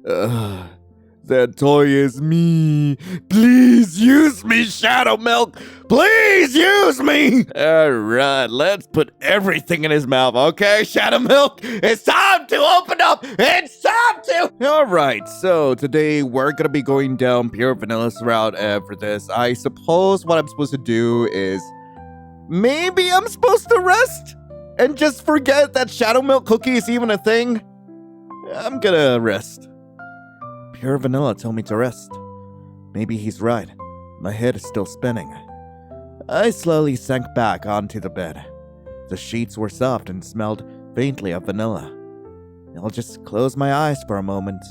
Ugh, that toy is me. Please use me, Shadowmilk. Please use me. All right, let's put everything in his mouth, okay, Shadowmilk? It's time to open up. It's time to. All right, so today we're gonna be going down pure vanilla's route for this. I suppose what I'm supposed to do is maybe I'm supposed to rest and just forget that Shadowmilk cookie is even a thing. I'm gonna rest. Pure vanilla told me to rest. Maybe he's right. My head is still spinning. I slowly sank back onto the bed. The sheets were soft and smelled faintly of vanilla. I'll just close my eyes for a moment.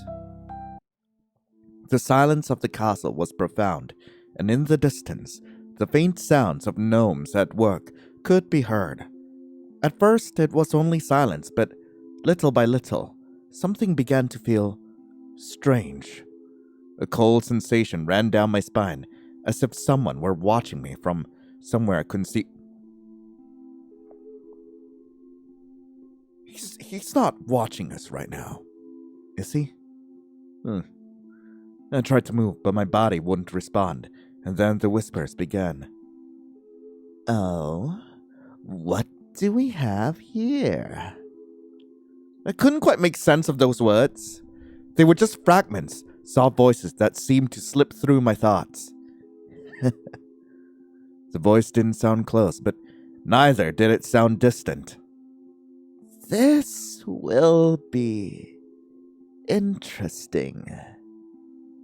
The silence of the castle was profound, and in the distance, the faint sounds of gnomes at work could be heard. At first, it was only silence, but little by little, something began to feel strange. A cold sensation ran down my spine, as if someone were watching me from somewhere I couldn't see. He's not watching us right now, is he? I tried to move, but my body wouldn't respond, and then the whispers began. Oh, what do we have here? I couldn't quite make sense of those words. They were just fragments, soft voices that seemed to slip through my thoughts. The voice didn't sound close, but neither did it sound distant. This will be interesting.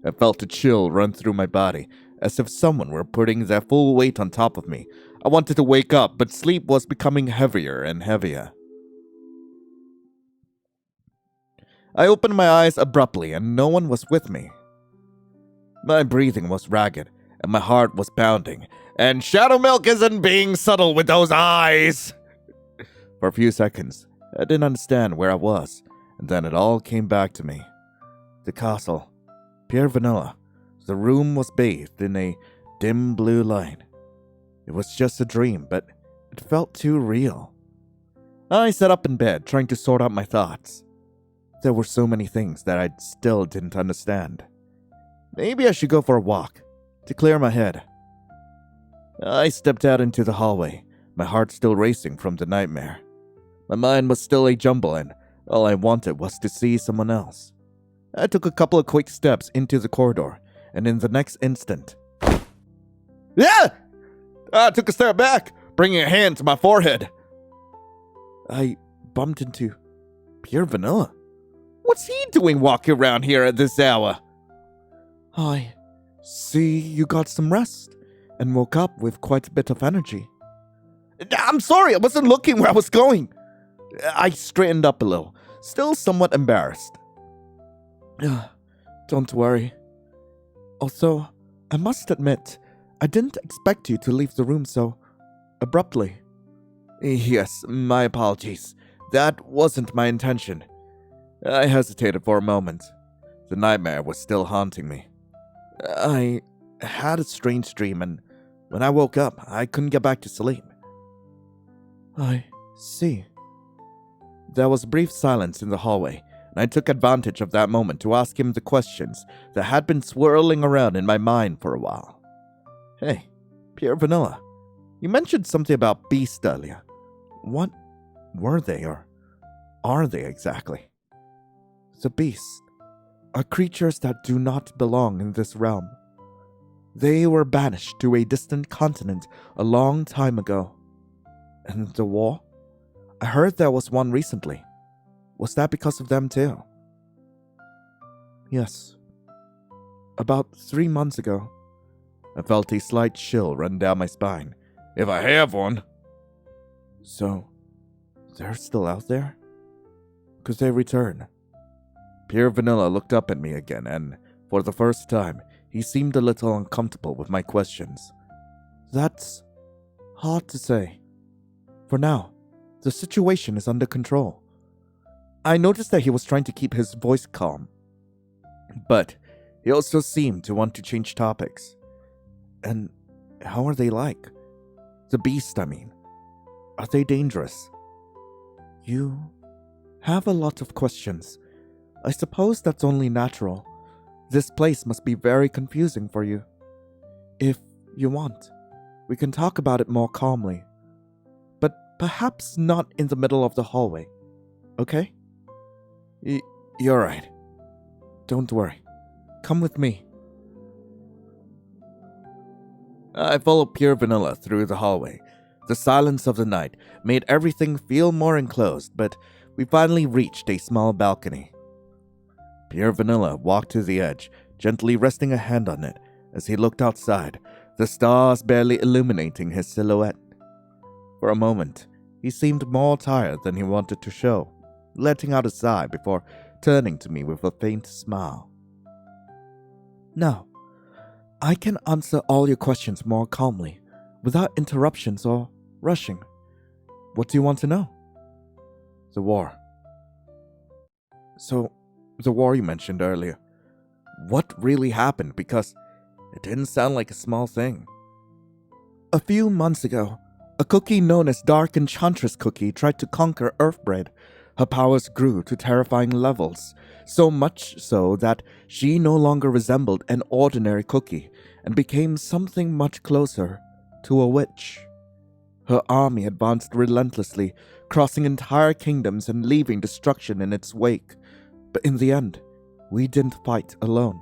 I felt a chill run through my body, as if someone were putting their full weight on top of me. I wanted to wake up, but sleep was becoming heavier and heavier. I opened my eyes abruptly, and no one was with me. My breathing was ragged, and my heart was pounding, and Shadowmilk isn't being subtle with those eyes! For a few seconds, I didn't understand where I was, and then it all came back to me. The castle, pure vanilla. The room was bathed in a dim blue light. It was just a dream, but it felt too real. I sat up in bed, trying to sort out my thoughts. There were so many things that I still didn't understand. Maybe I should go for a walk, to clear my head. I stepped out into the hallway, my heart still racing from the nightmare. My mind was still a jumble, and all I wanted was to see someone else. I took a couple of quick steps into the corridor, and in the next instant... Yeah! I took a step back, bringing a hand to my forehead. I bumped into pure vanilla. What's he doing walking around here at this hour? I see you got some rest and woke up with quite a bit of energy. I'm sorry, I wasn't looking where I was going. I straightened up a little, still somewhat embarrassed. Don't worry. Also, I must admit, I didn't expect you to leave the room so abruptly. Yes, my apologies. That wasn't my intention. I hesitated for a moment. The nightmare was still haunting me. I had a strange dream, and when I woke up, I couldn't get back to sleep. I see. There was a brief silence in the hallway, and I took advantage of that moment to ask him the questions that had been swirling around in my mind for a while. Hey, pure vanilla, you mentioned something about beasts earlier. What were they, or are they exactly? The beasts are creatures that do not belong in this realm. They were banished to a distant continent a long time ago. And the war? I heard there was one recently. Was that because of them too? Yes. About 3 months ago. I felt a slight chill run down my spine. If I have one. So, they're still out there? Could they return? Pure vanilla looked up at me again, and for the first time, he seemed a little uncomfortable with my questions. That's hard to say. For now, the situation is under control. I noticed that he was trying to keep his voice calm, but he also seemed to want to change topics. And how are they like? The beast, I mean. Are they dangerous? You have a lot of questions. I suppose that's only natural. This place must be very confusing for you. If you want, we can talk about it more calmly. But perhaps not in the middle of the hallway, okay? You're right. Don't worry. Come with me. I followed Pure Vanilla through the hallway. The silence of the night made everything feel more enclosed, but we finally reached a small balcony. Pure Vanilla walked to the edge, gently resting a hand on it as he looked outside, the stars barely illuminating his silhouette. For a moment, he seemed more tired than he wanted to show, letting out a sigh before turning to me with a faint smile. Now, I can answer all your questions more calmly, without interruptions or rushing. What do you want to know? The war. So, the war you mentioned earlier. What really happened? Because it didn't sound like a small thing. A few months ago, a cookie known as Dark Enchantress Cookie tried to conquer Earthbread. Her powers grew to terrifying levels, so much so that she no longer resembled an ordinary cookie and became something much closer to a witch. Her army advanced relentlessly, crossing entire kingdoms and leaving destruction in its wake. But in the end, we didn't fight alone.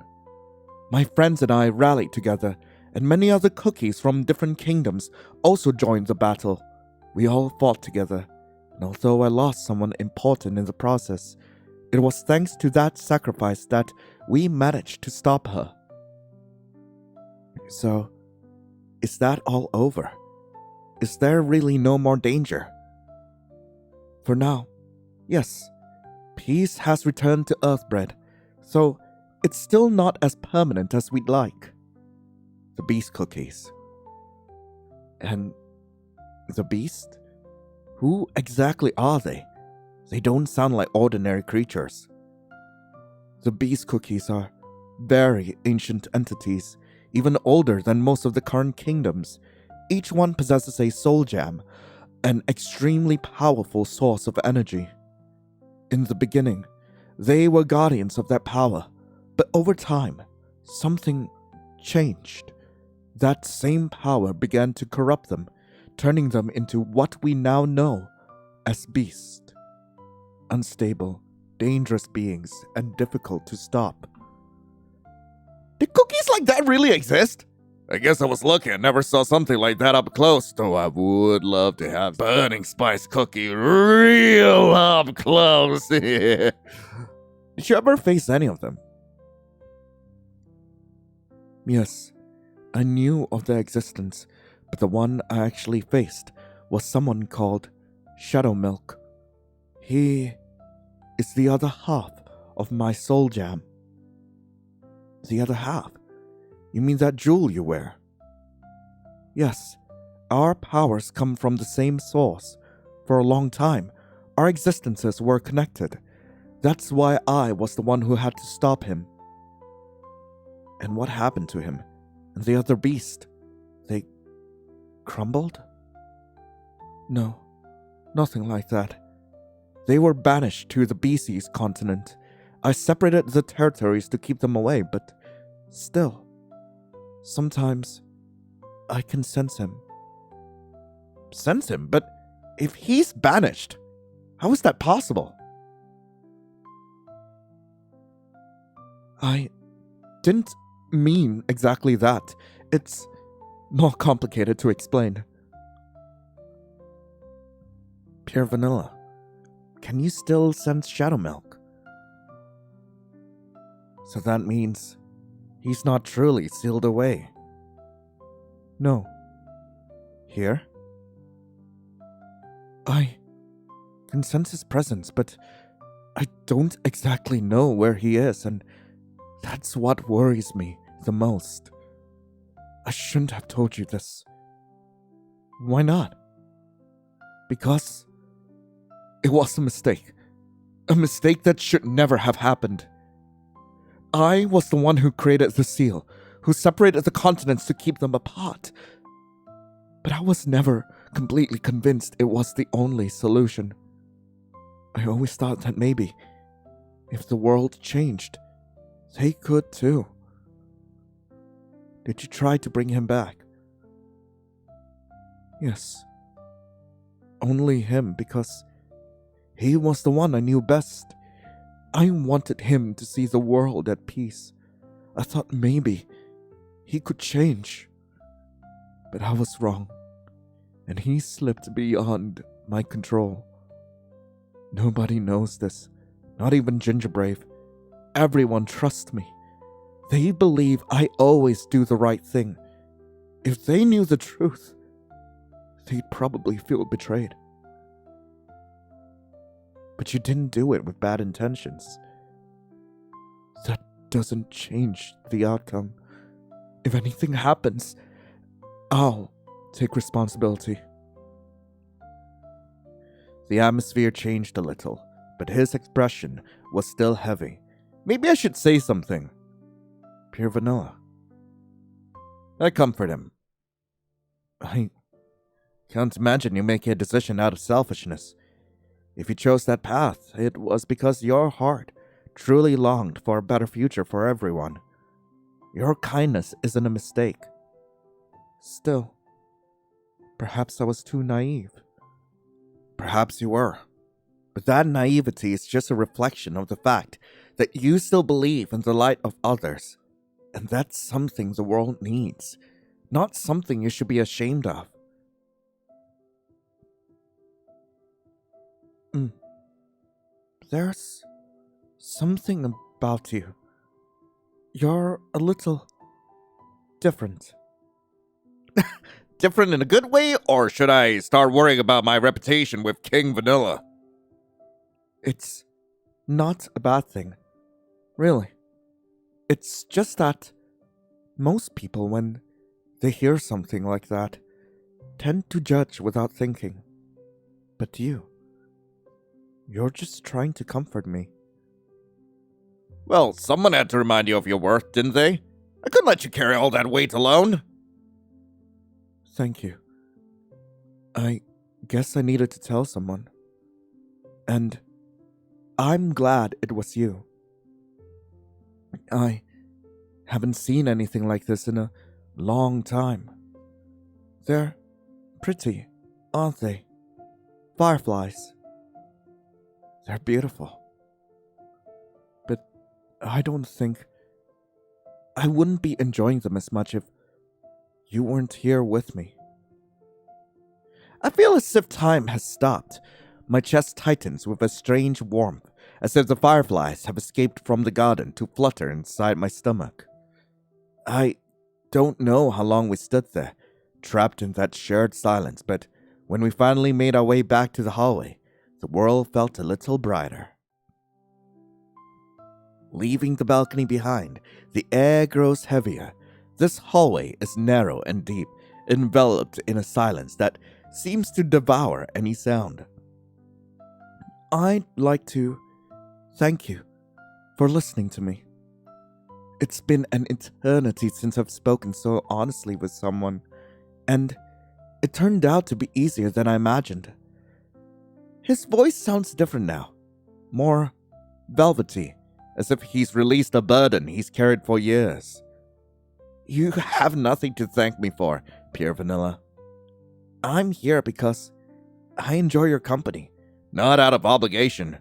My friends and I rallied together, and many other cookies from different kingdoms also joined the battle. We all fought together, and although I lost someone important in the process, it was thanks to that sacrifice that we managed to stop her. So, is that all over? Is there really no more danger? For now, yes. Peace has returned to Earthbread, so it's still not as permanent as we'd like. The beast cookies. And the beast? Who exactly are they? They don't sound like ordinary creatures. The beast cookies are very ancient entities, even older than most of the current kingdoms. Each one possesses a soul gem, an extremely powerful source of energy. In the beginning, they were guardians of that power, but over time, something changed. That same power began to corrupt them, turning them into what we now know as beasts. Unstable, dangerous beings, and difficult to stop. Did cookies like that really exist? I guess I was lucky I never saw something like that up close, though I would love to have burning spice cookie real up close. Did you ever face any of them? Yes, I knew of their existence, but the one I actually faced was someone called Shadowmilk. He is the other half of my soul gem. The other half? You mean that jewel you wear? Yes, our powers come from the same source. For a long time, our existences were connected. That's why I was the one who had to stop him. And what happened to him and the other beast? They crumbled? No, nothing like that. They were banished to the BC's continent. I separated the territories to keep them away, but still, sometimes I can sense him. Sense him? But if he's banished, how is that possible? I didn't mean exactly that. It's more complicated to explain. Pure Vanilla, can you still sense Shadowmilk? So that means he's not truly sealed away. No. Here? I can sense his presence, but I don't exactly know where he is, and that's what worries me the most. I shouldn't have told you this. Why not? Because it was a mistake. A mistake that should never have happened. I was the one who created the seal, who separated the continents to keep them apart. But I was never completely convinced it was the only solution. I always thought that maybe If the world changed, they could too. Did you try to bring him back? Yes. Only him, because he was the one I knew best. I wanted him to see the world at peace. I thought maybe he could change. But I was wrong, and he slipped beyond my control. Nobody knows this, not even Gingerbrave. Everyone trusts me. They believe I always do the right thing. If they knew the truth, they'd probably feel betrayed. But you didn't do it with bad intentions. That doesn't change the outcome. If anything happens, I'll take responsibility. The atmosphere changed a little, but his expression was still heavy. Maybe I should say something. Pure vanilla. I comfort him. I can't imagine you making a decision out of selfishness. If you chose that path, it was because your heart truly longed for a better future for everyone. Your kindness isn't a mistake. Still, perhaps I was too naive. Perhaps you were. But that naivety is just a reflection of the fact that you still believe in the light of others. And that's something the world needs, not something you should be ashamed of. There's something about you. You're a little different. Different in a good way, or should I start worrying about my reputation with King Vanilla? It's not a bad thing, really. It's just that most people, when they hear something like that, tend to judge without thinking. But you're just trying to comfort me. Well, someone had to remind you of your worth, didn't they? I couldn't let you carry all that weight alone. Thank you. I guess I needed to tell someone. And I'm glad it was you. I haven't seen anything like this in a long time. They're pretty, aren't they? Fireflies. They're beautiful. But I don't think I wouldn't be enjoying them as much if you weren't here with me. I feel as if time has stopped. My chest tightens with a strange warmth, as if the fireflies have escaped from the garden to flutter inside my stomach. I don't know how long we stood there, trapped in that shared silence, but when we finally made our way back to the hallway, the world felt a little brighter. Leaving the balcony behind, the air grows heavier. This hallway is narrow and deep, enveloped in a silence that seems to devour any sound. I'd like to thank you for listening to me. It's been an eternity since I've spoken so honestly with someone, and it turned out to be easier than I imagined. His voice sounds different now, more velvety, as if he's released a burden he's carried for years. You have nothing to thank me for, Pure Vanilla. I'm here because I enjoy your company, not out of obligation.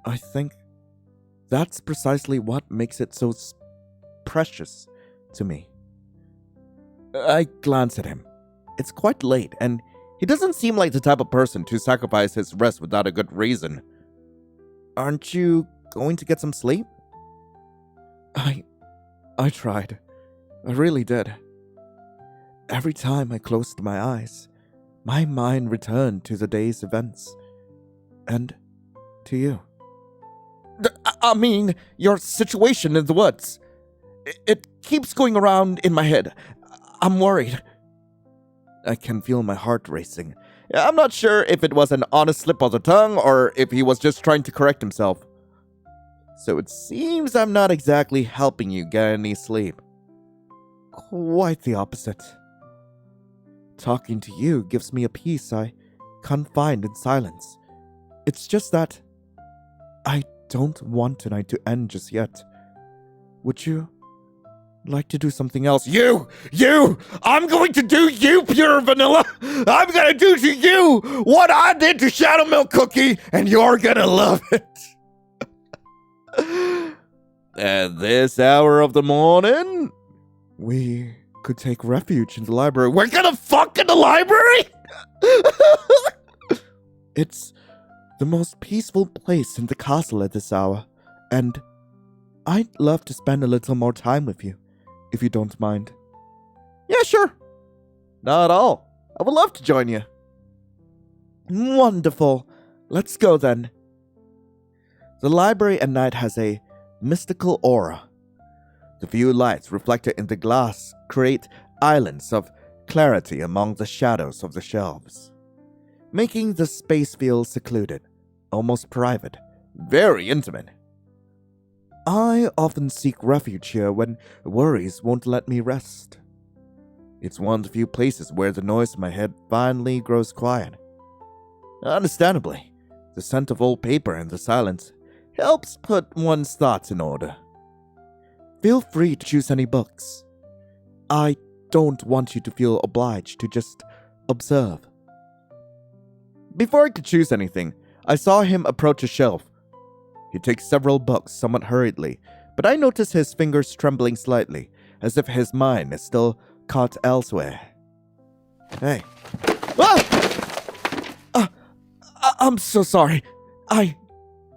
I think that's precisely what makes it so precious to me. I glance at him. It's quite late, and he doesn't seem like the type of person to sacrifice his rest without a good reason. Aren't you going to get some sleep? I tried. I really did. Every time I closed my eyes, my mind returned to the day's events. And to you. I mean, your situation in the woods. It keeps going around in my head. I'm worried. I can feel my heart racing. I'm not sure if it was an honest slip of the tongue or if he was just trying to correct himself. So it seems I'm not exactly helping you get any sleep. Quite the opposite. Talking to you gives me a peace I can't find in silence. It's just that I don't want tonight to end just yet. Would you like to do something else? You! I'm going to do you, Pure Vanilla! I'm gonna do to you what I did to Shadowmilk Cookie, and you're gonna love it! At this hour of the morning, we could take refuge in the library. We're gonna fuck in the library?! It's the most peaceful place in the castle at this hour, and I'd love to spend a little more time with you, if you don't mind. Yeah, sure. Not at all. I would love to join you. Wonderful. Let's go then. The library at night has a mystical aura. The few lights reflected in the glass create islands of clarity among the shadows of the shelves, making the space feel secluded, almost private, very intimate. I often seek refuge here when worries won't let me rest. It's one of the few places where the noise in my head finally grows quiet. Understandably, the scent of old paper and the silence helps put one's thoughts in order. Feel free to choose any books. I don't want you to feel obliged to just observe. Before I could choose anything, I saw him approach a shelf. He takes several books somewhat hurriedly, but I notice his fingers trembling slightly, as if his mind is still caught elsewhere. Hey. Ah! I'm so sorry. I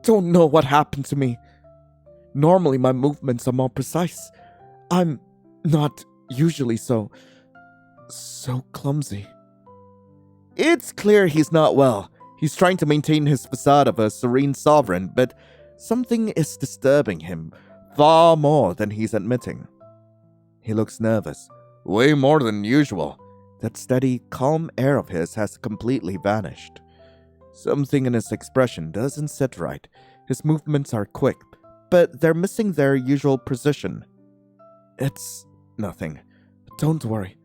don't know what happened to me. Normally my movements are more precise. I'm not usually so clumsy. It's clear he's not well. He's trying to maintain his facade of a serene sovereign, but something is disturbing him far more than he's admitting. He looks nervous, way more than usual. That steady, calm air of his has completely vanished. Something in his expression doesn't sit right. His movements are quick, but they're missing their usual precision. It's nothing. Don't worry.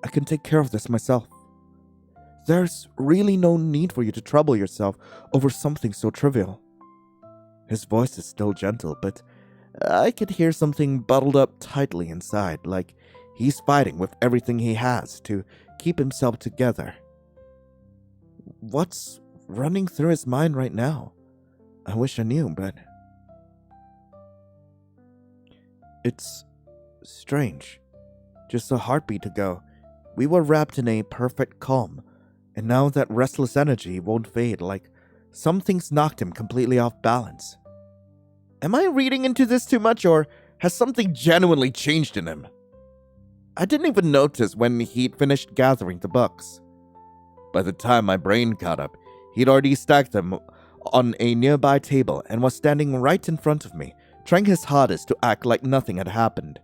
I can take care of this myself. There's really no need for you to trouble yourself over something so trivial. His voice is still gentle, but I could hear something bottled up tightly inside, like he's fighting with everything he has to keep himself together. What's running through his mind right now? I wish I knew, but it's strange. Just a heartbeat ago, we were wrapped in a perfect calm, and now that restless energy won't fade, like something's knocked him completely off balance. Am I reading into this too much, or has something genuinely changed in him? I didn't even notice when he'd finished gathering the books. By the time my brain caught up, he'd already stacked them on a nearby table and was standing right in front of me, trying his hardest to act like nothing had happened.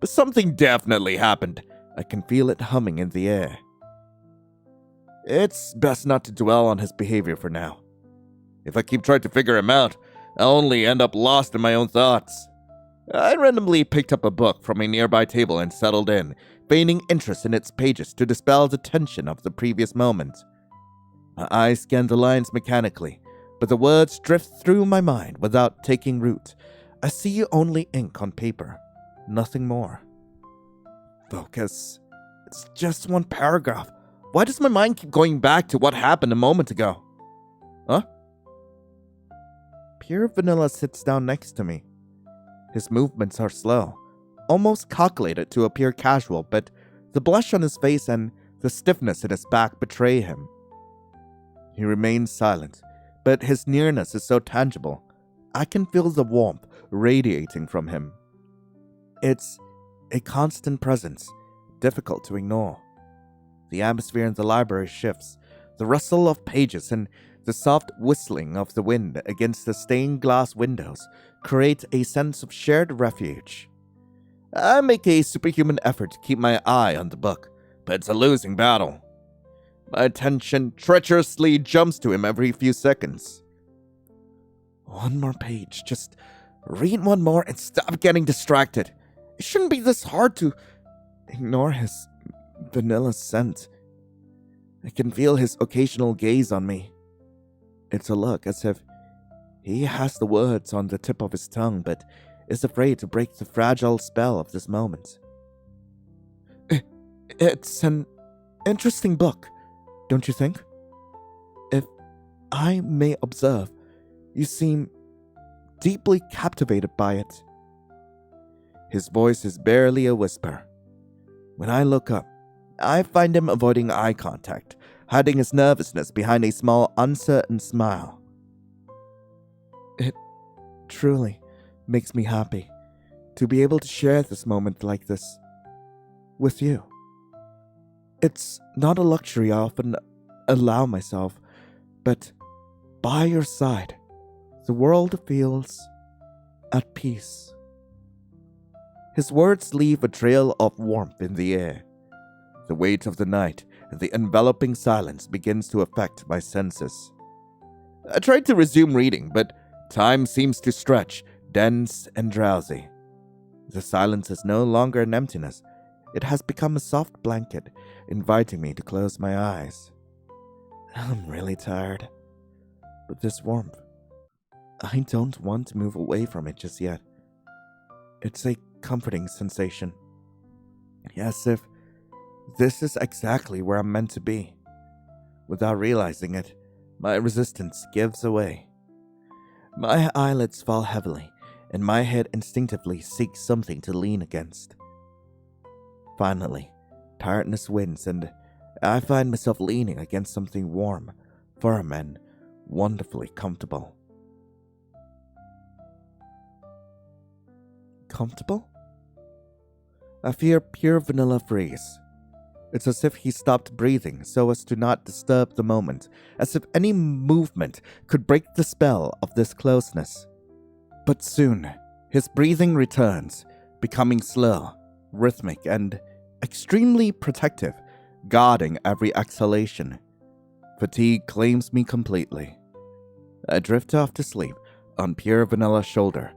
But something definitely happened. I can feel it humming in the air. It's best not to dwell on his behavior for now. If I keep trying to figure him out, I'll only end up lost in my own thoughts. I randomly picked up a book from a nearby table and settled in, feigning interest in its pages to dispel the tension of the previous moment. My eyes scanned the lines mechanically, but the words drift through my mind without taking root. I see only ink on paper, nothing more. Focus. It's just one paragraph. Why does my mind keep going back to what happened a moment ago? Huh? Pure Vanilla sits down next to me. His movements are slow, almost calculated to appear casual, but the blush on his face and the stiffness in his back betray him. He remains silent, but his nearness is so tangible. I can feel the warmth radiating from him. It's a constant presence, difficult to ignore. The atmosphere in the library shifts. The rustle of pages and the soft whistling of the wind against the stained glass windows create a sense of shared refuge. I make a superhuman effort to keep my eye on the book, but it's a losing battle. My attention treacherously jumps to him every few seconds. One more page. Just read one more and stop getting distracted. It shouldn't be this hard to ignore his vanilla scent. I can feel his occasional gaze on me. It's a look as if He has the words on the tip of his tongue, but is afraid to break the fragile spell of this moment. It's an interesting book, don't you think? If I may observe, you seem deeply captivated by it. His voice is barely a whisper. When I look up, I find him avoiding eye contact, hiding his nervousness behind a small, uncertain smile. It truly makes me happy to be able to share this moment like this with you. It's not a luxury I often allow myself, but by your side, the world feels at peace. His words leave a trail of warmth in the air. The weight of the night and the enveloping silence begins to affect my senses. I tried to resume reading, but time seems to stretch, dense and drowsy. The silence is no longer an emptiness. It has become a soft blanket, inviting me to close my eyes. I'm really tired, but this warmth, I don't want to move away from it just yet. It's a comforting sensation. As if this is exactly where I'm meant to be. Without realizing it, my resistance gives away. My eyelids fall heavily, and my head instinctively seeks something to lean against. Finally, tiredness wins, and I find myself leaning against something warm, firm, and wonderfully comfortable. Comfortable? I feel pure vanilla freeze. It's as if he stopped breathing so as to not disturb the moment, as if any movement could break the spell of this closeness. But soon, his breathing returns, becoming slow, rhythmic, and extremely protective, guarding every exhalation. Fatigue claims me completely. I drift off to sleep on pure vanilla's shoulder,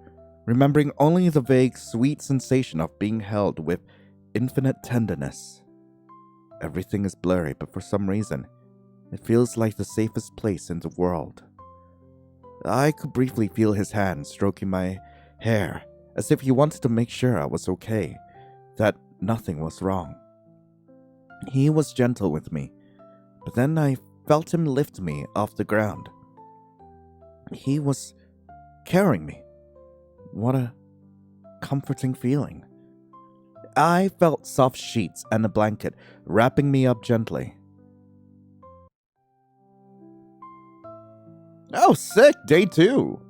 remembering only the vague, sweet sensation of being held with infinite tenderness. Everything is blurry, but for some reason, it feels like the safest place in the world. I could briefly feel his hand stroking my hair, as if he wanted to make sure I was okay, that nothing was wrong. He was gentle with me, but then I felt him lift me off the ground. He was carrying me. What a comforting feeling. I felt soft sheets and a blanket wrapping me up gently. Oh, sick, day 2.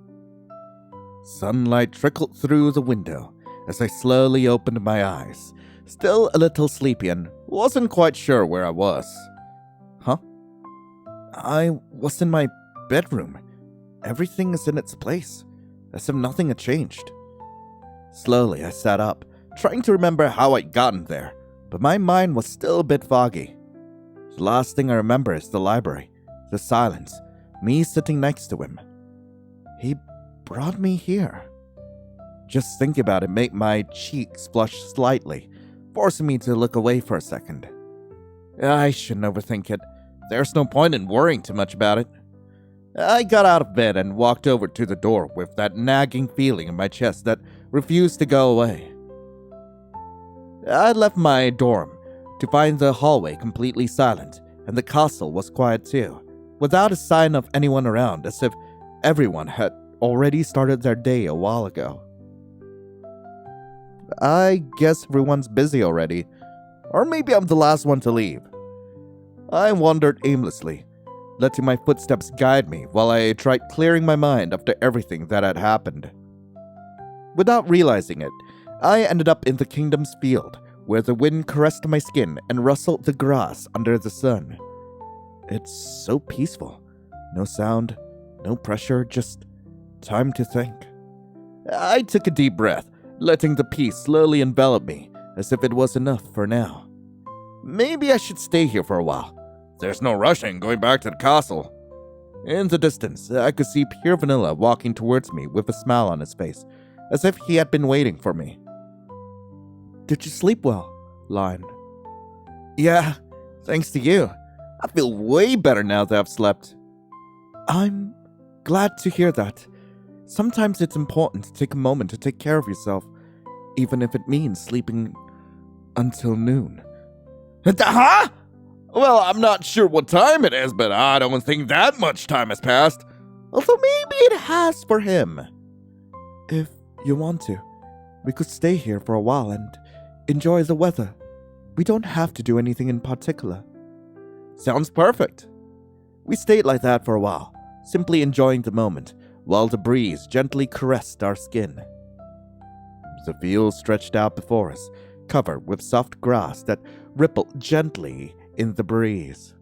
Sunlight trickled through the window as I slowly opened my eyes, still a little sleepy and wasn't quite sure where I was. Huh? I was in my bedroom. Everything is in its place, as if nothing had changed. Slowly, I sat up, trying to remember how I'd gotten there, but my mind was still a bit foggy. The last thing I remember is the library, the silence, me sitting next to him. He brought me here. Just thinking about it made my cheeks flush slightly, forcing me to look away for a second. I shouldn't overthink it. There's no point in worrying too much about it. I got out of bed and walked over to the door with that nagging feeling in my chest that refused to go away. I left my dorm to find the hallway completely silent, and the castle was quiet too, without a sign of anyone around, as if everyone had already started their day a while ago. I guess everyone's busy already, or maybe I'm the last one to leave. I wandered aimlessly, letting my footsteps guide me while I tried clearing my mind after everything that had happened. Without realizing it, I ended up in the kingdom's field, where the wind caressed my skin and rustled the grass under the sun. It's so peaceful. No sound, no pressure, just time to think. I took a deep breath, letting the peace slowly envelop me, as if it was enough for now. Maybe I should stay here for a while. There's no rushing going back to the castle. In the distance, I could see Pure Vanilla walking towards me with a smile on his face, as if he had been waiting for me. Did you sleep well, Lion? Yeah, thanks to you. I feel way better now that I've slept. I'm glad to hear that. Sometimes it's important to take a moment to take care of yourself, even if it means sleeping until noon. Huh? Well, I'm not sure what time it is, but I don't think that much time has passed. Although maybe it has for him. If you want to, we could stay here for a while and enjoy the weather. We don't have to do anything in particular. Sounds perfect. We stayed like that for a while, simply enjoying the moment, while the breeze gently caressed our skin. The field stretched out before us, covered with soft grass that rippled gently in the breeze.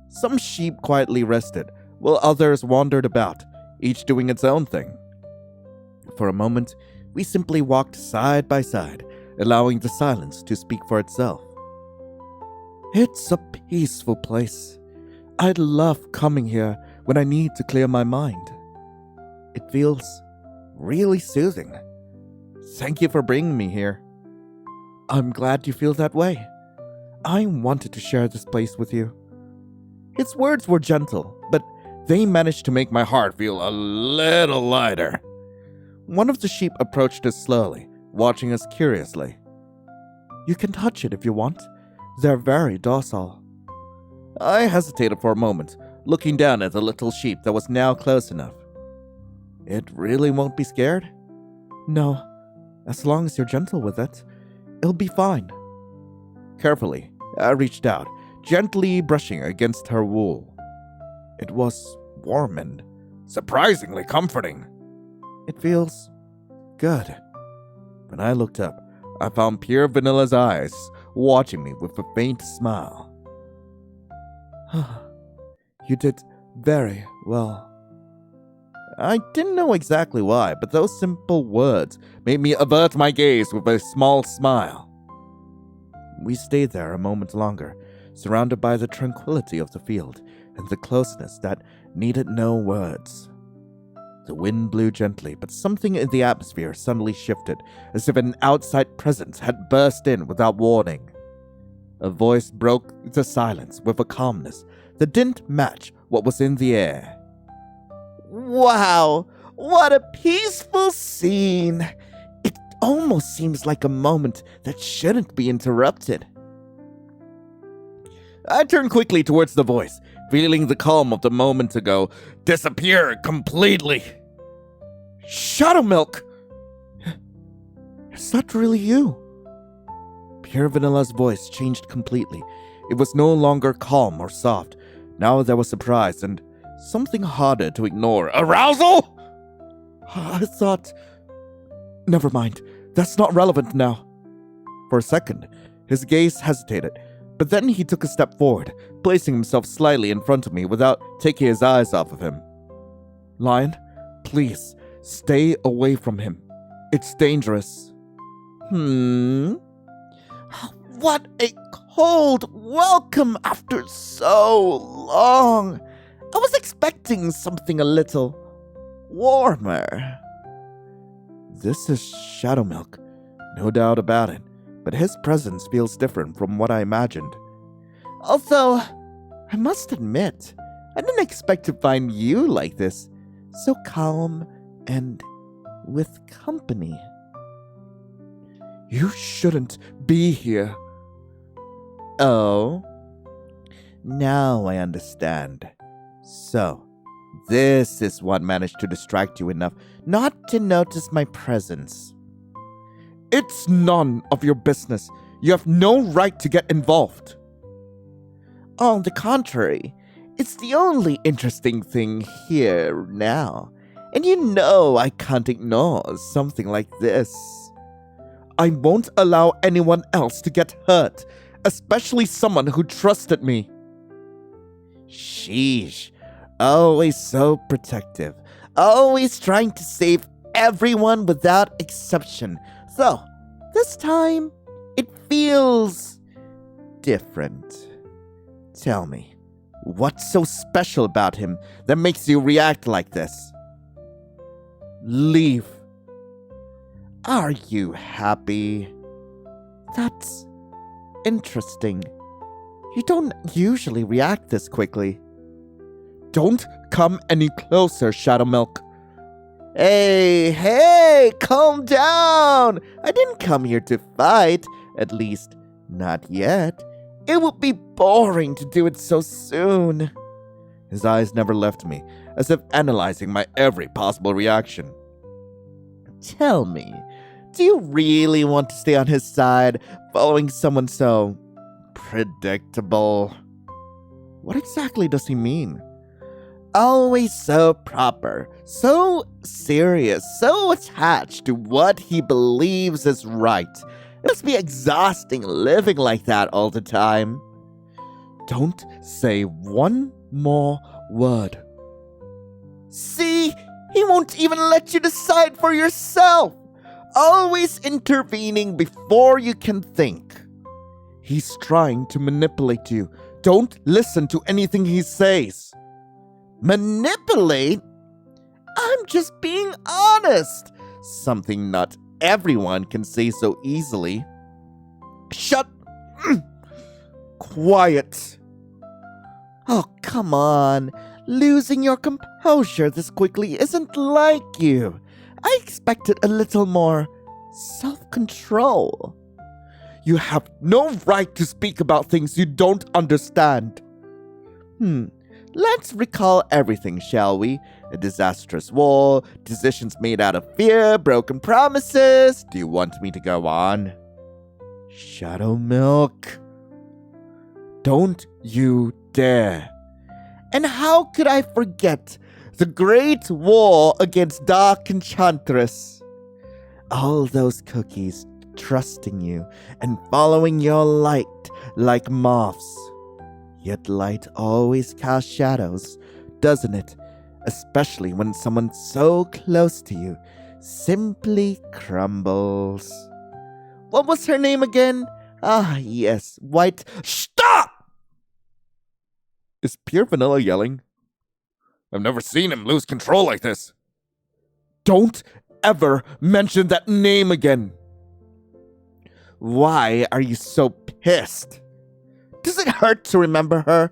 Some sheep quietly rested, while others wandered about, each doing its own thing. For a moment, we simply walked side by side, allowing the silence to speak for itself. It's a peaceful place. I love coming here when I need to clear my mind. It feels really soothing. Thank you for bringing me here. I'm glad you feel that way. I wanted to share this place with you. His words were gentle, but they managed to make my heart feel a little lighter. One of the sheep approached us slowly, watching us curiously. You can touch it if you want. They're very docile. I hesitated for a moment, looking down at the little sheep that was now close enough. It really won't be scared? No, as long as you're gentle with it, it'll be fine. Carefully, I reached out, gently brushing against her wool. It was warm and surprisingly comforting. It feels good. When I looked up, I found pure Vanilla's eyes watching me with a faint smile. You did very well. I didn't know exactly why, but those simple words made me avert my gaze with a small smile. We stayed there a moment longer, surrounded by the tranquility of the field and the closeness that needed no words. The wind blew gently, but something in the atmosphere suddenly shifted, as if an outside presence had burst in without warning. A voice broke the silence with a calmness that didn't match what was in the air. Wow, what a peaceful scene! It almost seems like a moment that shouldn't be interrupted. I turned quickly towards the voice, feeling the calm of the moment ago disappear completely. Shadowmilk! Is that really you? Pure Vanilla's voice changed completely. It was no longer calm or soft. Now there was surprise and something harder to ignore. Arousal? I thought... Never mind. That's not relevant now. For a second, his gaze hesitated, but then he took a step forward, placing himself slightly in front of me without taking his eyes off of him. Lion, please, stay away from him. It's dangerous. What a cold welcome after so long. I was expecting something a little warmer. This is Shadowmilk, no doubt about it, but his presence feels different from what I imagined. Although, I must admit, I didn't expect to find you like this, so calm and with company. You shouldn't be here. Oh, now I understand. So, this is what managed to distract you enough not to notice my presence. It's none of your business. You have no right to get involved. On the contrary, it's the only interesting thing here now. And you know I can't ignore something like this. I won't allow anyone else to get hurt, especially someone who trusted me. Sheesh, always so protective, always trying to save everyone without exception. So, this time, it feels different. Tell me, what's so special about him that makes you react like this? Leave. Are you happy? That's interesting. You don't usually react this quickly. Don't come any closer, Shadowmilk. Hey, calm down. I didn't come here to fight, at least not yet. It would be boring to do it so soon. His eyes never left me, as if analyzing my every possible reaction. Tell me, do you really want to stay on his side, following someone so predictable? What exactly does he mean? Always so proper, so serious, so attached to what he believes is right. It must be exhausting living like that all the time. Don't say one more word. See, he won't even let you decide for yourself. Always intervening before you can think. He's trying to manipulate you. Don't listen to anything he says. Manipulate? I'm just being honest. Something not everyone can say so easily. Shut. Quiet. Oh, come on. Losing your composure this quickly isn't like you. I expected a little more self-control. You have no right to speak about things you don't understand. Let's recall everything, shall we? A disastrous war, decisions made out of fear, broken promises. Do you want me to go on? Shadowmilk. Don't you dare. And how could I forget the great war against Dark Enchantress? All those cookies trusting you and following your light like moths. Yet light always casts shadows, doesn't it? Especially when someone so close to you simply crumbles. What was her name again? Ah, yes, White. Stop! Is Pure Vanilla yelling? I've never seen him lose control like this. Don't ever mention that name again. Why are you so pissed? Does it hurt to remember her?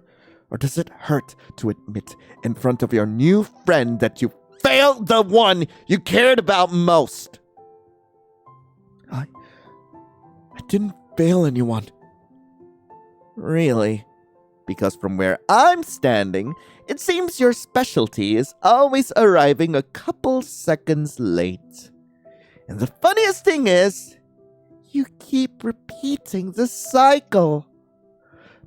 Or does it hurt to admit in front of your new friend that you failed the one you cared about most? I didn't fail anyone. Really? Because from where I'm standing, it seems your specialty is always arriving a couple seconds late. And the funniest thing is, you keep repeating the cycle.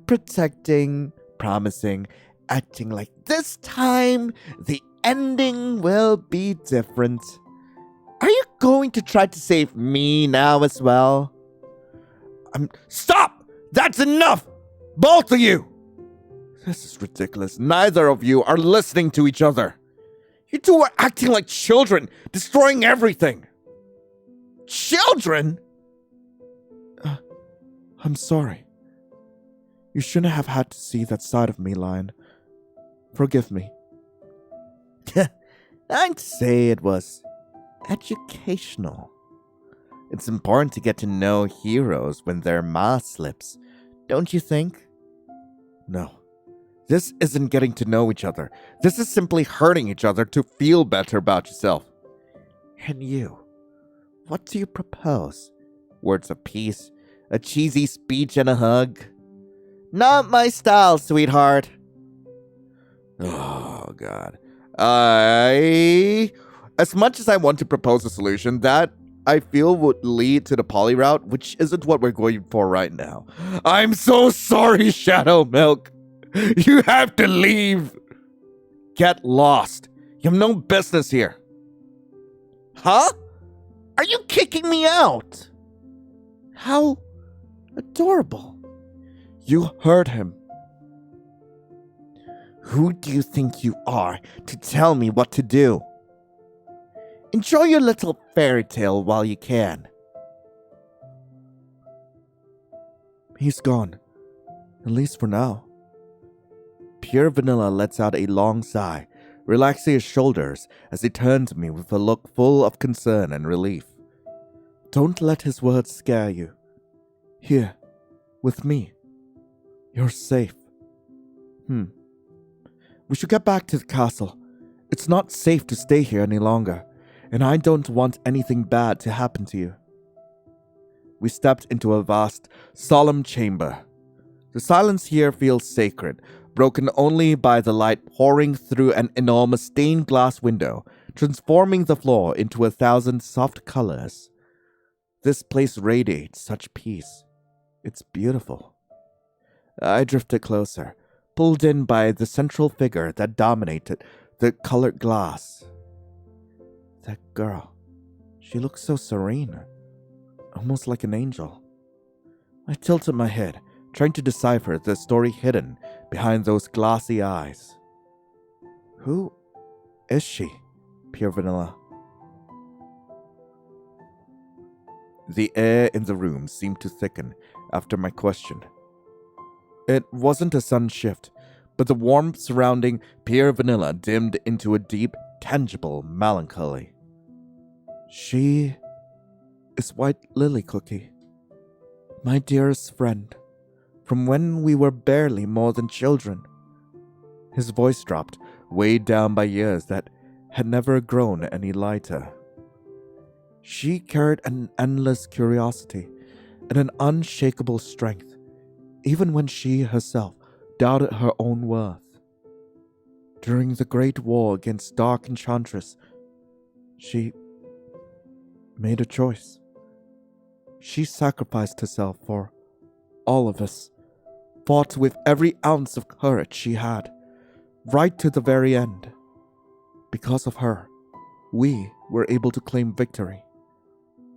Protecting, promising, acting like this time the ending will be different. Are you going to try to save me now as well? Stop! That's enough! Both of you! This is ridiculous. Neither of you are listening to each other. You two are acting like children, destroying everything. Children? I'm sorry. You shouldn't have had to see that side of me, Lion. Forgive me. I'd say it was educational. It's important to get to know heroes when their mask slips, don't you think? No. This isn't getting to know each other. This is simply hurting each other to feel better about yourself. And you, what do you propose? Words of peace? A cheesy speech and a hug? Not my style, sweetheart. Oh, God. As much as I want to propose a solution, that I feel would lead to the poly route, which isn't what we're going for right now. I'm so sorry, Shadowmilk. You have to leave. Get lost. You have no business here. Huh? Are you kicking me out? How adorable. You heard him. Who do you think you are to tell me what to do? Enjoy your little fairy tale while you can. He's gone. At least for now. Pure Vanilla lets out a long sigh, relaxing his shoulders as he turns to me with a look full of concern and relief. Don't let his words scare you. Here, with me. You're safe. We should get back to the castle. It's not safe to stay here any longer. and I don't want anything bad to happen to you. We stepped into a vast, solemn chamber. The silence here feels sacred, broken only by the light pouring through an enormous stained glass window, transforming the floor into 1,000 soft colors. This place radiates such peace. It's beautiful. I drifted closer, pulled in by the central figure that dominated the colored glass. That girl, she looks so serene, almost like an angel. I tilted my head, trying to decipher the story hidden behind those glassy eyes. Who is she, Pure Vanilla? The air in the room seemed to thicken after my question. It wasn't a sun shift, but the warmth surrounding Pure Vanilla dimmed into a deep, tangible melancholy. She is White Lily Cookie, my dearest friend, from when we were barely more than children. His voice dropped, weighed down by years that had never grown any lighter. She carried an endless curiosity and an unshakable strength, even when she herself doubted her own worth. During the Great War against Dark Enchantress, she made a choice. She sacrificed herself for all of us, fought with every ounce of courage she had, right to the very end. Because of her, we were able to claim victory.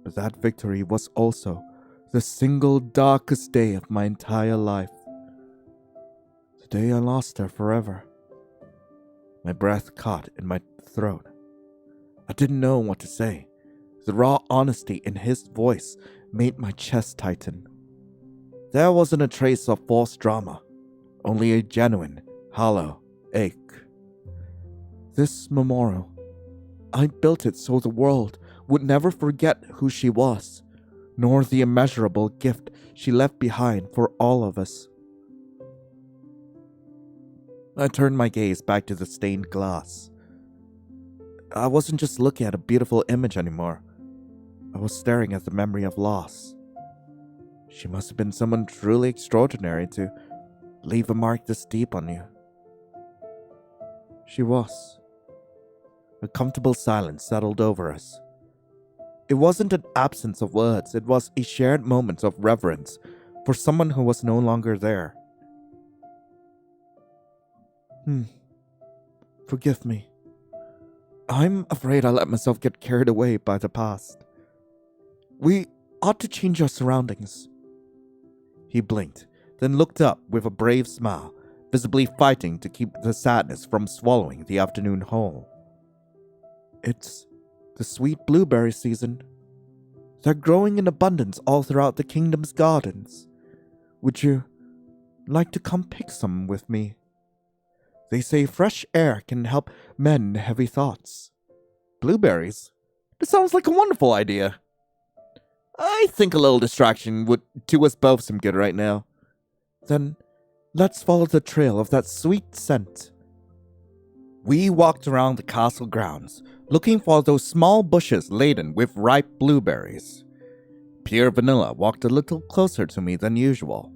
But that victory was also the single darkest day of my entire life. The day I lost her forever. My breath caught in my throat. I didn't know what to say. The raw honesty in his voice made my chest tighten. There wasn't a trace of forced drama, only a genuine, hollow ache. This memorial, I built it so the world would never forget who she was, nor the immeasurable gift she left behind for all of us. I turned my gaze back to the stained glass. I wasn't just looking at a beautiful image anymore. I was staring at the memory of loss. She must have been someone truly extraordinary to leave a mark this deep on you. She was. A comfortable silence settled over us. It wasn't an absence of words, it was a shared moment of reverence for someone who was no longer there. Forgive me. I'm afraid I let myself get carried away by the past. We ought to change our surroundings. He blinked, then looked up with a brave smile, visibly fighting to keep the sadness from swallowing the afternoon whole. It's the sweet blueberry season. They're growing in abundance all throughout the kingdom's gardens. Would you like to come pick some with me? They say fresh air can help mend heavy thoughts. Blueberries? This sounds like a wonderful idea. I think a little distraction would do us both some good right now. Then let's follow the trail of that sweet scent. We walked around the castle grounds, looking for those small bushes laden with ripe blueberries. Pure Vanilla walked a little closer to me than usual.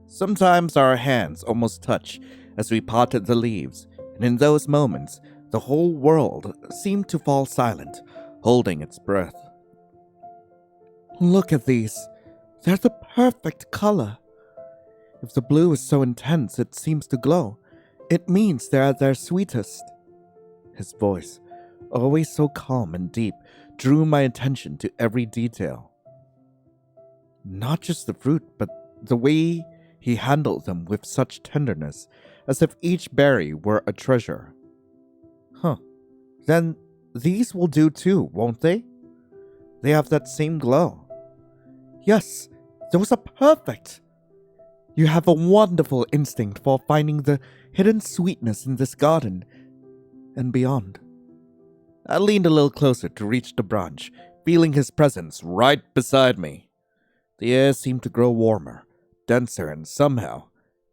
Sometimes our hands almost touch as we parted the leaves, and in those moments, the whole world seemed to fall silent, holding its breath. Look at these. They're the perfect color. If the blue is so intense it seems to glow, it means they're at their sweetest. His voice, always so calm and deep, drew my attention to every detail. Not just the fruit, but the way he handled them with such tenderness, as if each berry were a treasure. Then these will do too, won't they? They have that same glow. Yes, those are perfect. You have a wonderful instinct for finding the hidden sweetness in this garden and beyond. I leaned a little closer to reach the branch, feeling his presence right beside me. The air seemed to grow warmer, denser, and somehow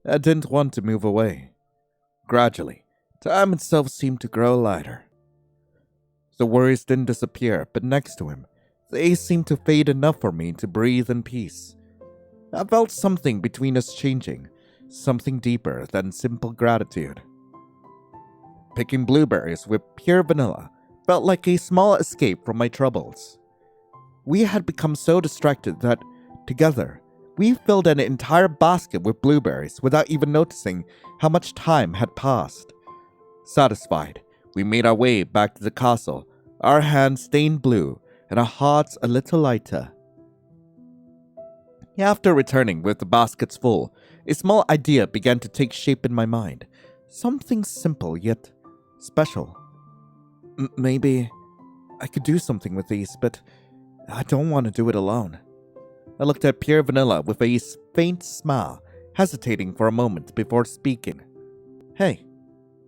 I didn't want to move away. Gradually, time itself seemed to grow lighter. The worries didn't disappear, but next to him, they seemed to fade enough for me to breathe in peace. I felt something between us changing, something deeper than simple gratitude. Picking blueberries with pure vanilla felt like a small escape from my troubles. We had become so distracted that, together, we filled an entire basket with blueberries without even noticing how much time had passed. Satisfied, we made our way back to the castle, our hands stained blue and our hearts a little lighter. After returning with the baskets full, a small idea began to take shape in my mind. Something simple yet special. Maybe I could do something with these, but I don't want to do it alone. I looked at pure vanilla with a faint smile, hesitating for a moment before speaking. Hey,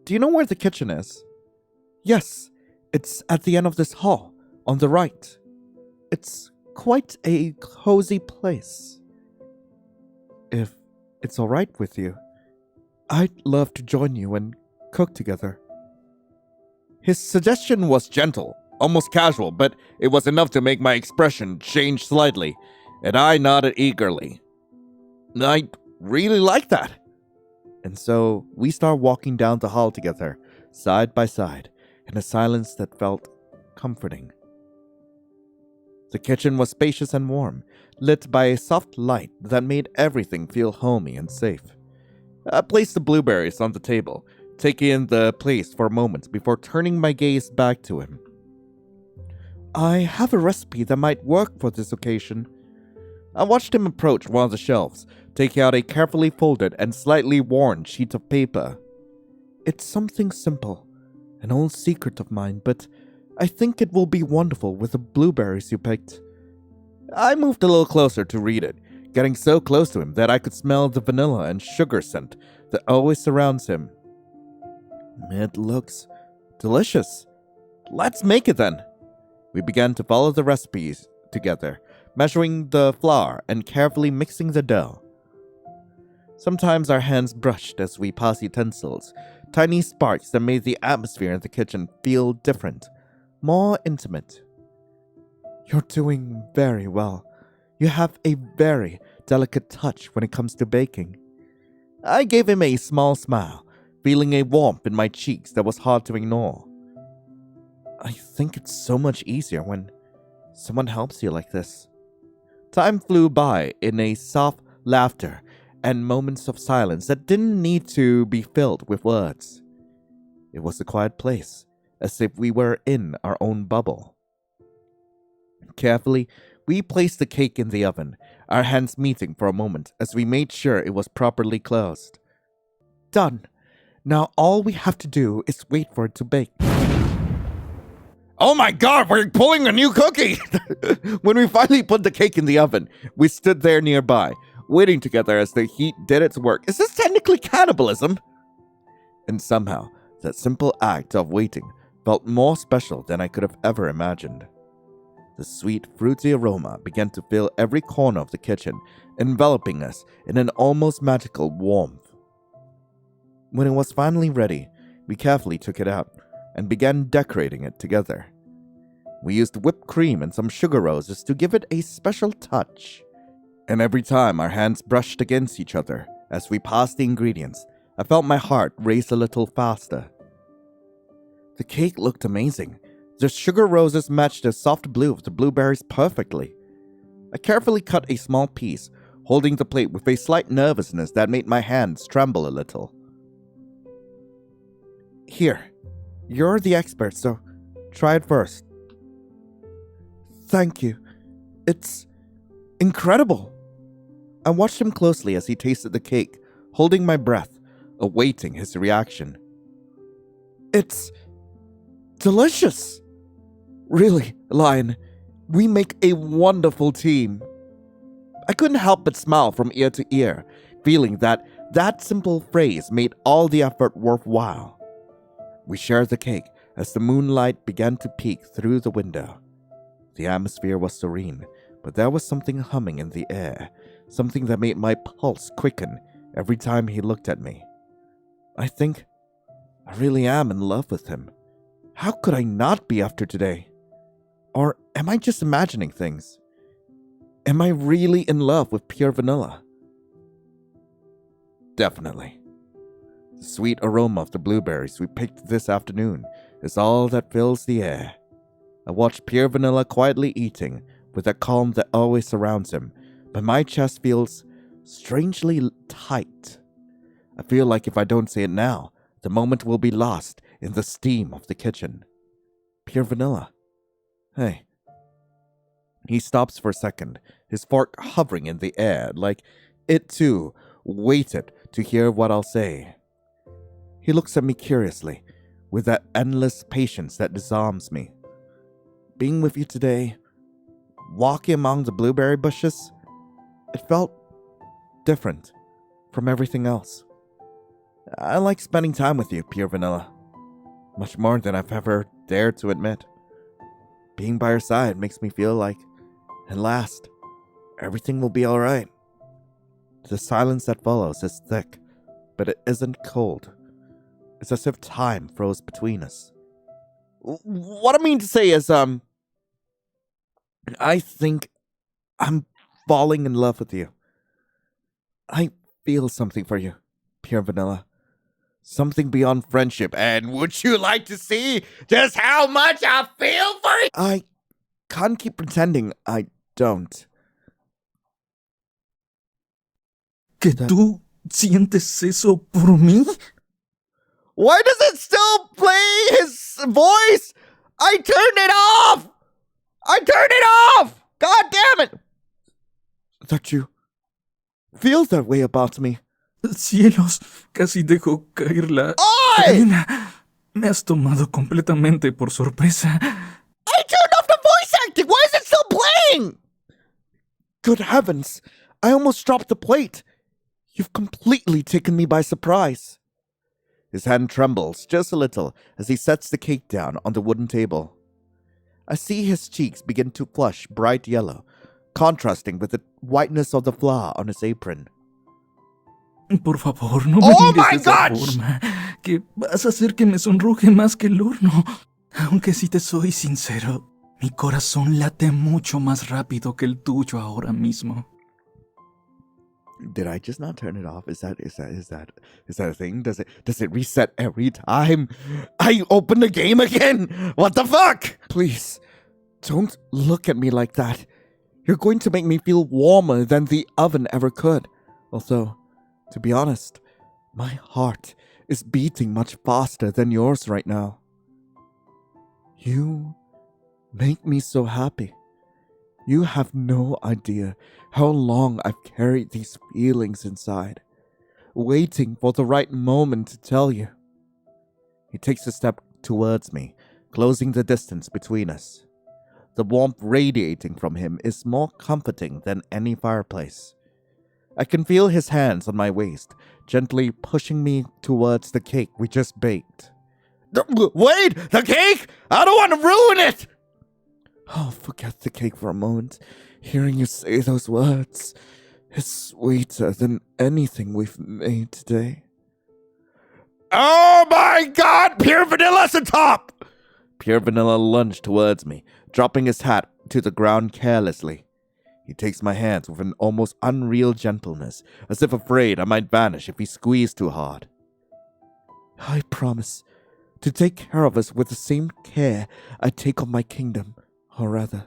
do you know where the kitchen is? Yes, it's at the end of this hall, on the right. It's quite a cozy place. If it's alright with you, I'd love to join you and cook together. His suggestion was gentle, almost casual, but it was enough to make my expression change slightly, and I nodded eagerly. I'd really like that. And so we started walking down the hall together, side by side, in a silence that felt comforting. The kitchen was spacious and warm, lit by a soft light that made everything feel homey and safe. I placed the blueberries on the table, taking in the place for a moment before turning my gaze back to him. I have a recipe that might work for this occasion. I watched him approach one of the shelves, taking out a carefully folded and slightly worn sheet of paper. It's something simple, an old secret of mine, but I think it will be wonderful with the blueberries you picked. I moved a little closer to read it, getting so close to him that I could smell the vanilla and sugar scent that always surrounds him. It looks delicious. Let's make it then. We began to follow the recipes together, measuring the flour and carefully mixing the dough. Sometimes our hands brushed as we passed utensils, tiny sparks that made the atmosphere in the kitchen feel different, more intimate. You're doing very well. You have a very delicate touch when it comes to baking. I gave him a small smile, feeling a warmth in my cheeks that was hard to ignore. I think it's so much easier when someone helps you like this. Time flew by in a soft laughter and moments of silence that didn't need to be filled with words. It was a quiet place, as if we were in our own bubble. Carefully, we placed the cake in the oven, our hands meeting for a moment as we made sure it was properly closed. Done. Now all we have to do is wait for it to bake. Oh my god, we're pulling a new cookie! When we finally put the cake in the oven, we stood there nearby, waiting together as the heat did its work. Is this technically cannibalism? And somehow, that simple act of waiting felt more special than I could have ever imagined. The sweet, fruity aroma began to fill every corner of the kitchen, enveloping us in an almost magical warmth. When it was finally ready, we carefully took it out and began decorating it together. We used whipped cream and some sugar roses to give it a special touch. And every time our hands brushed against each other as we passed the ingredients, I felt my heart race a little faster. The cake looked amazing. The sugar roses matched the soft blue of the blueberries perfectly. I carefully cut a small piece, holding the plate with a slight nervousness that made my hands tremble a little. Here, you're the expert, so try it first. Thank you. It's incredible. I watched him closely as he tasted the cake, holding my breath, awaiting his reaction. It's delicious. Really, Lion, we make a wonderful team. I couldn't help but smile from ear to ear, feeling that simple phrase made all the effort worthwhile. We shared the cake as the moonlight began to peek through the window. The atmosphere was serene, but there was something humming in the air, something that made my pulse quicken every time he looked at me. I think I really am in love with him. How could I not be after today? Or am I just imagining things? Am I really in love with pure vanilla? Definitely. The sweet aroma of the blueberries we picked this afternoon is all that fills the air. I watch pure vanilla quietly eating with that calm that always surrounds him, but my chest feels strangely tight. I feel like if I don't say it now, the moment will be lost in the steam of the kitchen. Pure vanilla. Hey. He stops for a second, his fork hovering in the air, like it too waited to hear what I'll say. He looks at me curiously, with that endless patience that disarms me. Being with you today, walking among the blueberry bushes, it felt different from everything else. I like spending time with you, pure vanilla, much more than I've ever dared to admit. Being by your side makes me feel like, at last, everything will be alright. The silence that follows is thick, but it isn't cold. It's as if time froze between us. What I mean to say is, I think I'm falling in love with you. I feel something for you, pure vanilla. Something beyond friendship. And would you like to see just how much I feel for you? I can't keep pretending I don't. ¿Que tú sientes eso por mí? Why does it still play his voice? I turned it off! God damn it! That you feel that way about me. Cielos, casi dejo caer la ¡Ay! cadena. Me has tomado completamente por sorpresa. I turned off the voice acting! Why is it still playing? Good heavens! I almost dropped the plate. You've completely taken me by surprise. His hand trembles just a little as he sets the cake down on the wooden table. I see his cheeks begin to flush bright yellow, contrasting with the whiteness of the flour on his apron. Por favor, no me mires de esa forma, que vas a hacer que me sonroje más que el horno. Aunque si te soy sincero, mi corazón late mucho más rápido que el tuyo ahora mismo. Did I just not turn it off? Is that a thing? Does it reset every time I open the game again? What the fuck? Please, don't look at me like that. You're going to make me feel warmer than the oven ever could. Although, to be honest, my heart is beating much faster than yours right now. You make me so happy. You have no idea how long I've carried these feelings inside, waiting for the right moment to tell you. He takes a step towards me, closing the distance between us. The warmth radiating from him is more comforting than any fireplace. I can feel his hands on my waist, gently pushing me towards the cake we just baked. Wait! The cake! I don't want to ruin it! Oh, forget the cake for a moment. Hearing you say those words is sweeter than anything we've made today. Oh my god! Pure Vanilla's on top! Pure Vanilla lunged towards me, dropping his hat to the ground carelessly. He takes my hands with an almost unreal gentleness, as if afraid I might vanish if he squeezed too hard. I promise to take care of us with the same care I take of my kingdom, or rather,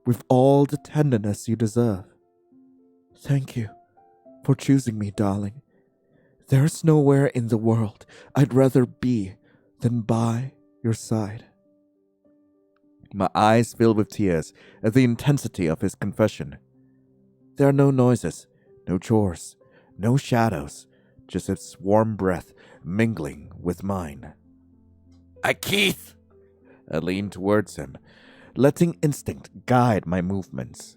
with all the tenderness you deserve. Thank you for choosing me, darling. There's nowhere in the world I'd rather be than by your side. My eyes fill with tears at the intensity of his confession. There are no noises, no chores, no shadows, just his warm breath mingling with mine. Keith! I lean towards him, letting instinct guide my movements.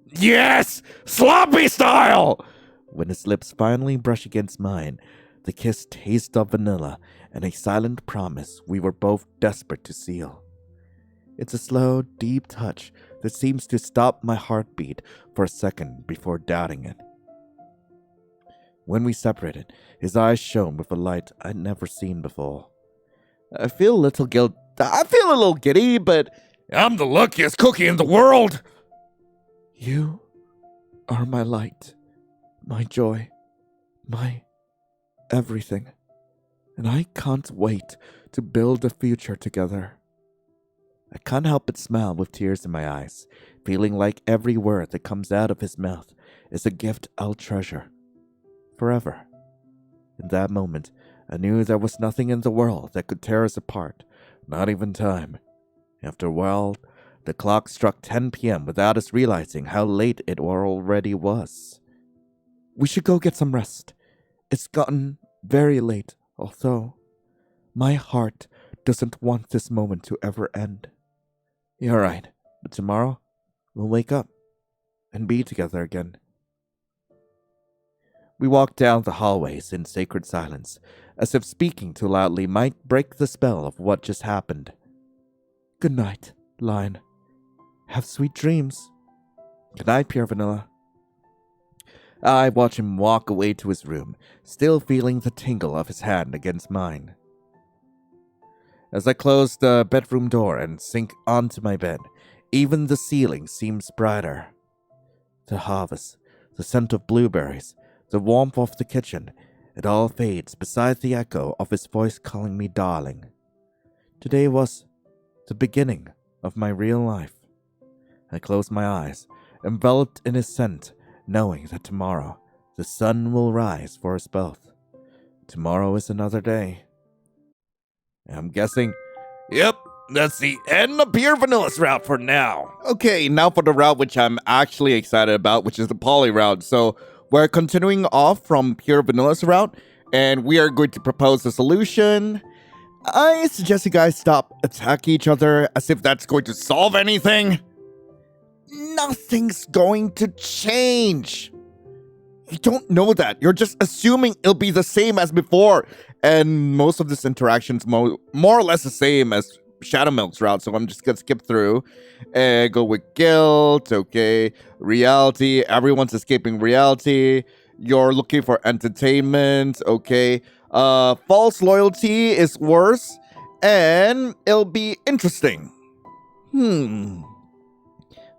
Yes! Sloppy style! When his lips finally brush against mine, the kiss tastes of vanilla and a silent promise we were both desperate to seal. It's a slow, deep touch that seems to stop my heartbeat for a second before doubting it. When we separated, his eyes shone with a light I'd never seen before. I feel a little giddy, but I'm the luckiest cookie in the world. You are my light, my joy, my everything. And I can't wait to build a future together. I can't help but smile with tears in my eyes, feeling like every word that comes out of his mouth is a gift I'll treasure forever. In that moment, I knew there was nothing in the world that could tear us apart, not even time. After a while, the clock struck 10 p.m. without us realizing how late it already was. We should go get some rest. It's gotten very late, although my heart doesn't want this moment to ever end. You're right, but tomorrow we'll wake up and be together again. We walked down the hallways in sacred silence, as if speaking too loudly might break the spell of what just happened. Good night, Lion. Have sweet dreams. Good night, Pure Vanilla. I watched him walk away to his room, still feeling the tingle of his hand against mine. As I closed the bedroom door and sink onto my bed, even the ceiling seems brighter. The harvest, the scent of blueberries, the warmth of the kitchen, it all fades beside the echo of his voice calling me darling. Today was the beginning of my real life. I closed my eyes, enveloped in his scent, knowing that tomorrow the sun will rise for us both. Tomorrow is another day. I'm guessing, yep, that's the end of Pure Vanilla's route for now. Okay, now for the route which I'm actually excited about, which is the poly route. So we're continuing off from Pure Vanilla's route, and we are going to propose a solution. I suggest you guys stop attacking each other as if that's going to solve anything. Nothing's going to change. You don't know that. You're just assuming it'll be the same as before. And most of this interaction's more or less the same as Shadowmilk's route, so I'm just gonna skip through and go with guilt, okay, reality, everyone's escaping reality, you're looking for entertainment, okay, false loyalty is worse, and it'll be interesting.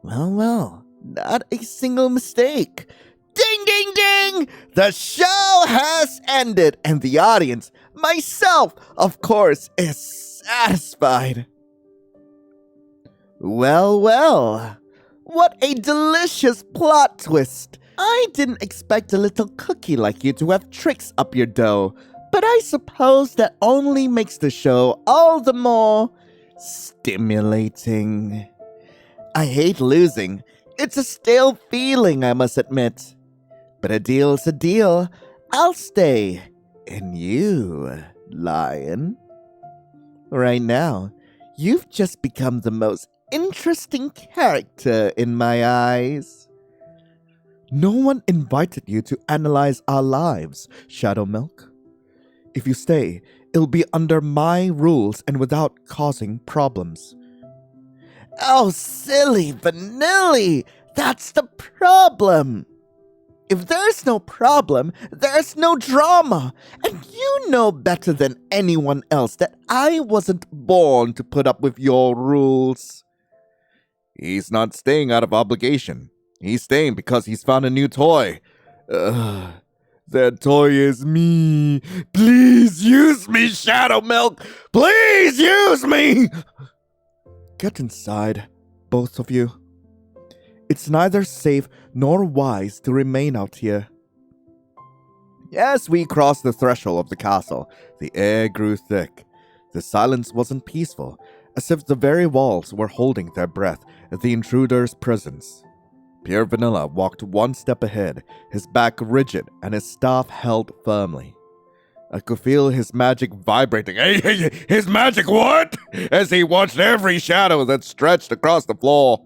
Well, not a single mistake. Ding, ding, ding! The show has ended, and the audience, myself, of course, is satisfied. Well, what a delicious plot twist. I didn't expect a little cookie like you to have tricks up your dough, but I suppose that only makes the show all the more stimulating. I hate losing. It's a stale feeling, I must admit. But a deal's a deal. I'll stay. And you, Lion. Right now, you've just become the most interesting character in my eyes. No one invited you to analyze our lives, Shadowmilk. If you stay, it'll be under my rules and without causing problems. Oh, silly Vanilli! That's the problem! If there's no problem, there's no drama. And you know better than anyone else that I wasn't born to put up with your rules. He's not staying out of obligation. He's staying because he's found a new toy. That toy is me. Please use me, Shadowmilk. Please use me. Get inside, both of you. It's neither safe nor wise to remain out here. As we crossed the threshold of the castle, the air grew thick. The silence wasn't peaceful, as if the very walls were holding their breath at the intruder's presence. Pure Vanilla walked one step ahead, his back rigid and his staff held firmly. I could feel his magic vibrating. Hey, his magic what? As he watched every shadow that stretched across the floor.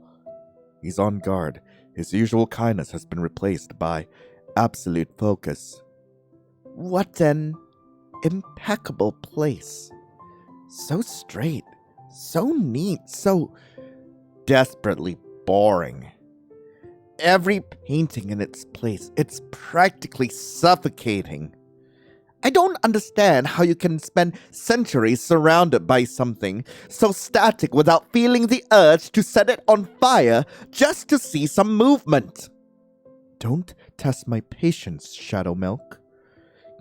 He's on guard. His usual kindness has been replaced by absolute focus. What an impeccable place. So straight, so neat, so desperately boring. Every painting in its place, it's practically suffocating. I don't understand how you can spend centuries surrounded by something so static without feeling the urge to set it on fire just to see some movement. Don't test my patience, Shadowmilk.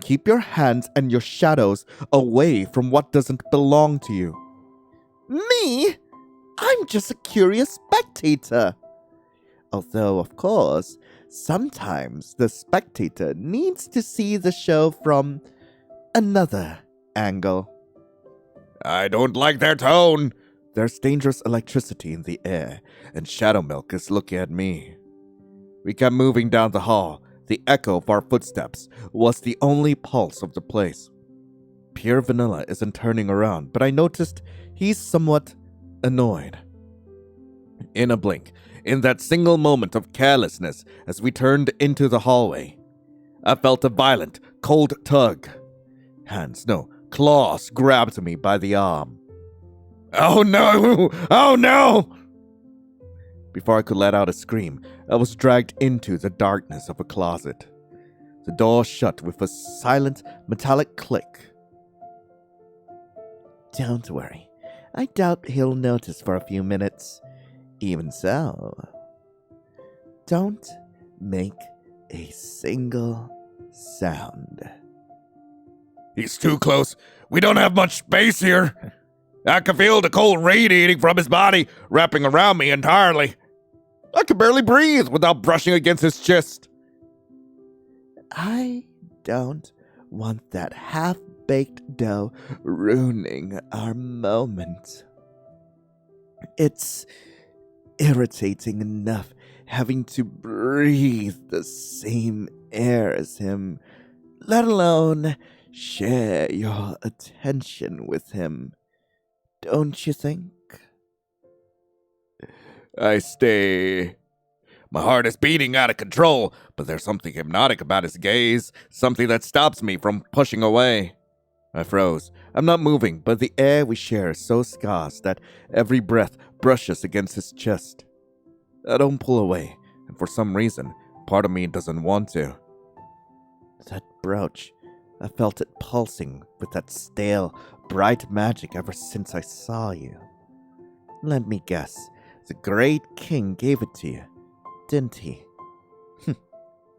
Keep your hands and your shadows away from what doesn't belong to you. Me? I'm just a curious spectator. Although, of course, sometimes the spectator needs to see the show from another angle. I don't like their tone. There's dangerous electricity in the air, and Shadowmilk is looking at me. We kept moving down the hall. The echo of our footsteps was the only pulse of the place. Pure Vanilla isn't turning around, but I noticed he's somewhat annoyed. In a blink, in that single moment of carelessness as we turned into the hallway, I felt a violent, cold tug. Hands, no, claws grabbed me by the arm. Oh no! Oh no! Before I could let out a scream, I was dragged into the darkness of a closet. The door shut with a silent, metallic click. Don't worry. I doubt he'll notice for a few minutes. Even so, don't make a single sound. He's too close. We don't have much space here. I can feel the cold radiating from his body, wrapping around me entirely. I can barely breathe without brushing against his chest. I don't want that half-baked dough ruining our moment. It's irritating enough having to breathe the same air as him, let alone share your attention with him. Don't you think? I stay. My heart is beating out of control, but there's something hypnotic about his gaze, something that stops me from pushing away. I froze. I'm not moving, but the air we share is so scarce that every breath brushes against his chest. I don't pull away, and for some reason, part of me doesn't want to. That brooch, I felt it pulsing with that stale, bright magic ever since I saw you. Let me guess, the great king gave it to you, didn't he?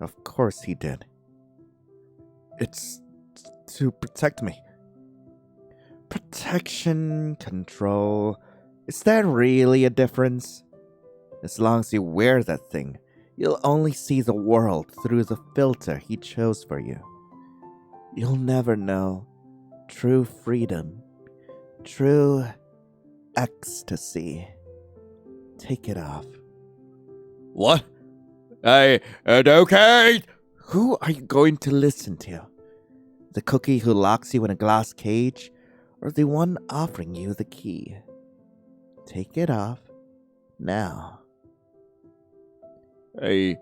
Of course he did. It's to protect me. Protection, control. Is there really a difference? As long as you wear that thing, you'll only see the world through the filter he chose for you. You'll never know true freedom, true ecstasy. Take it off. What? Okay. Who are you going to listen to? The cookie who locks you in a glass cage, or the one offering you the key? Take it off now. I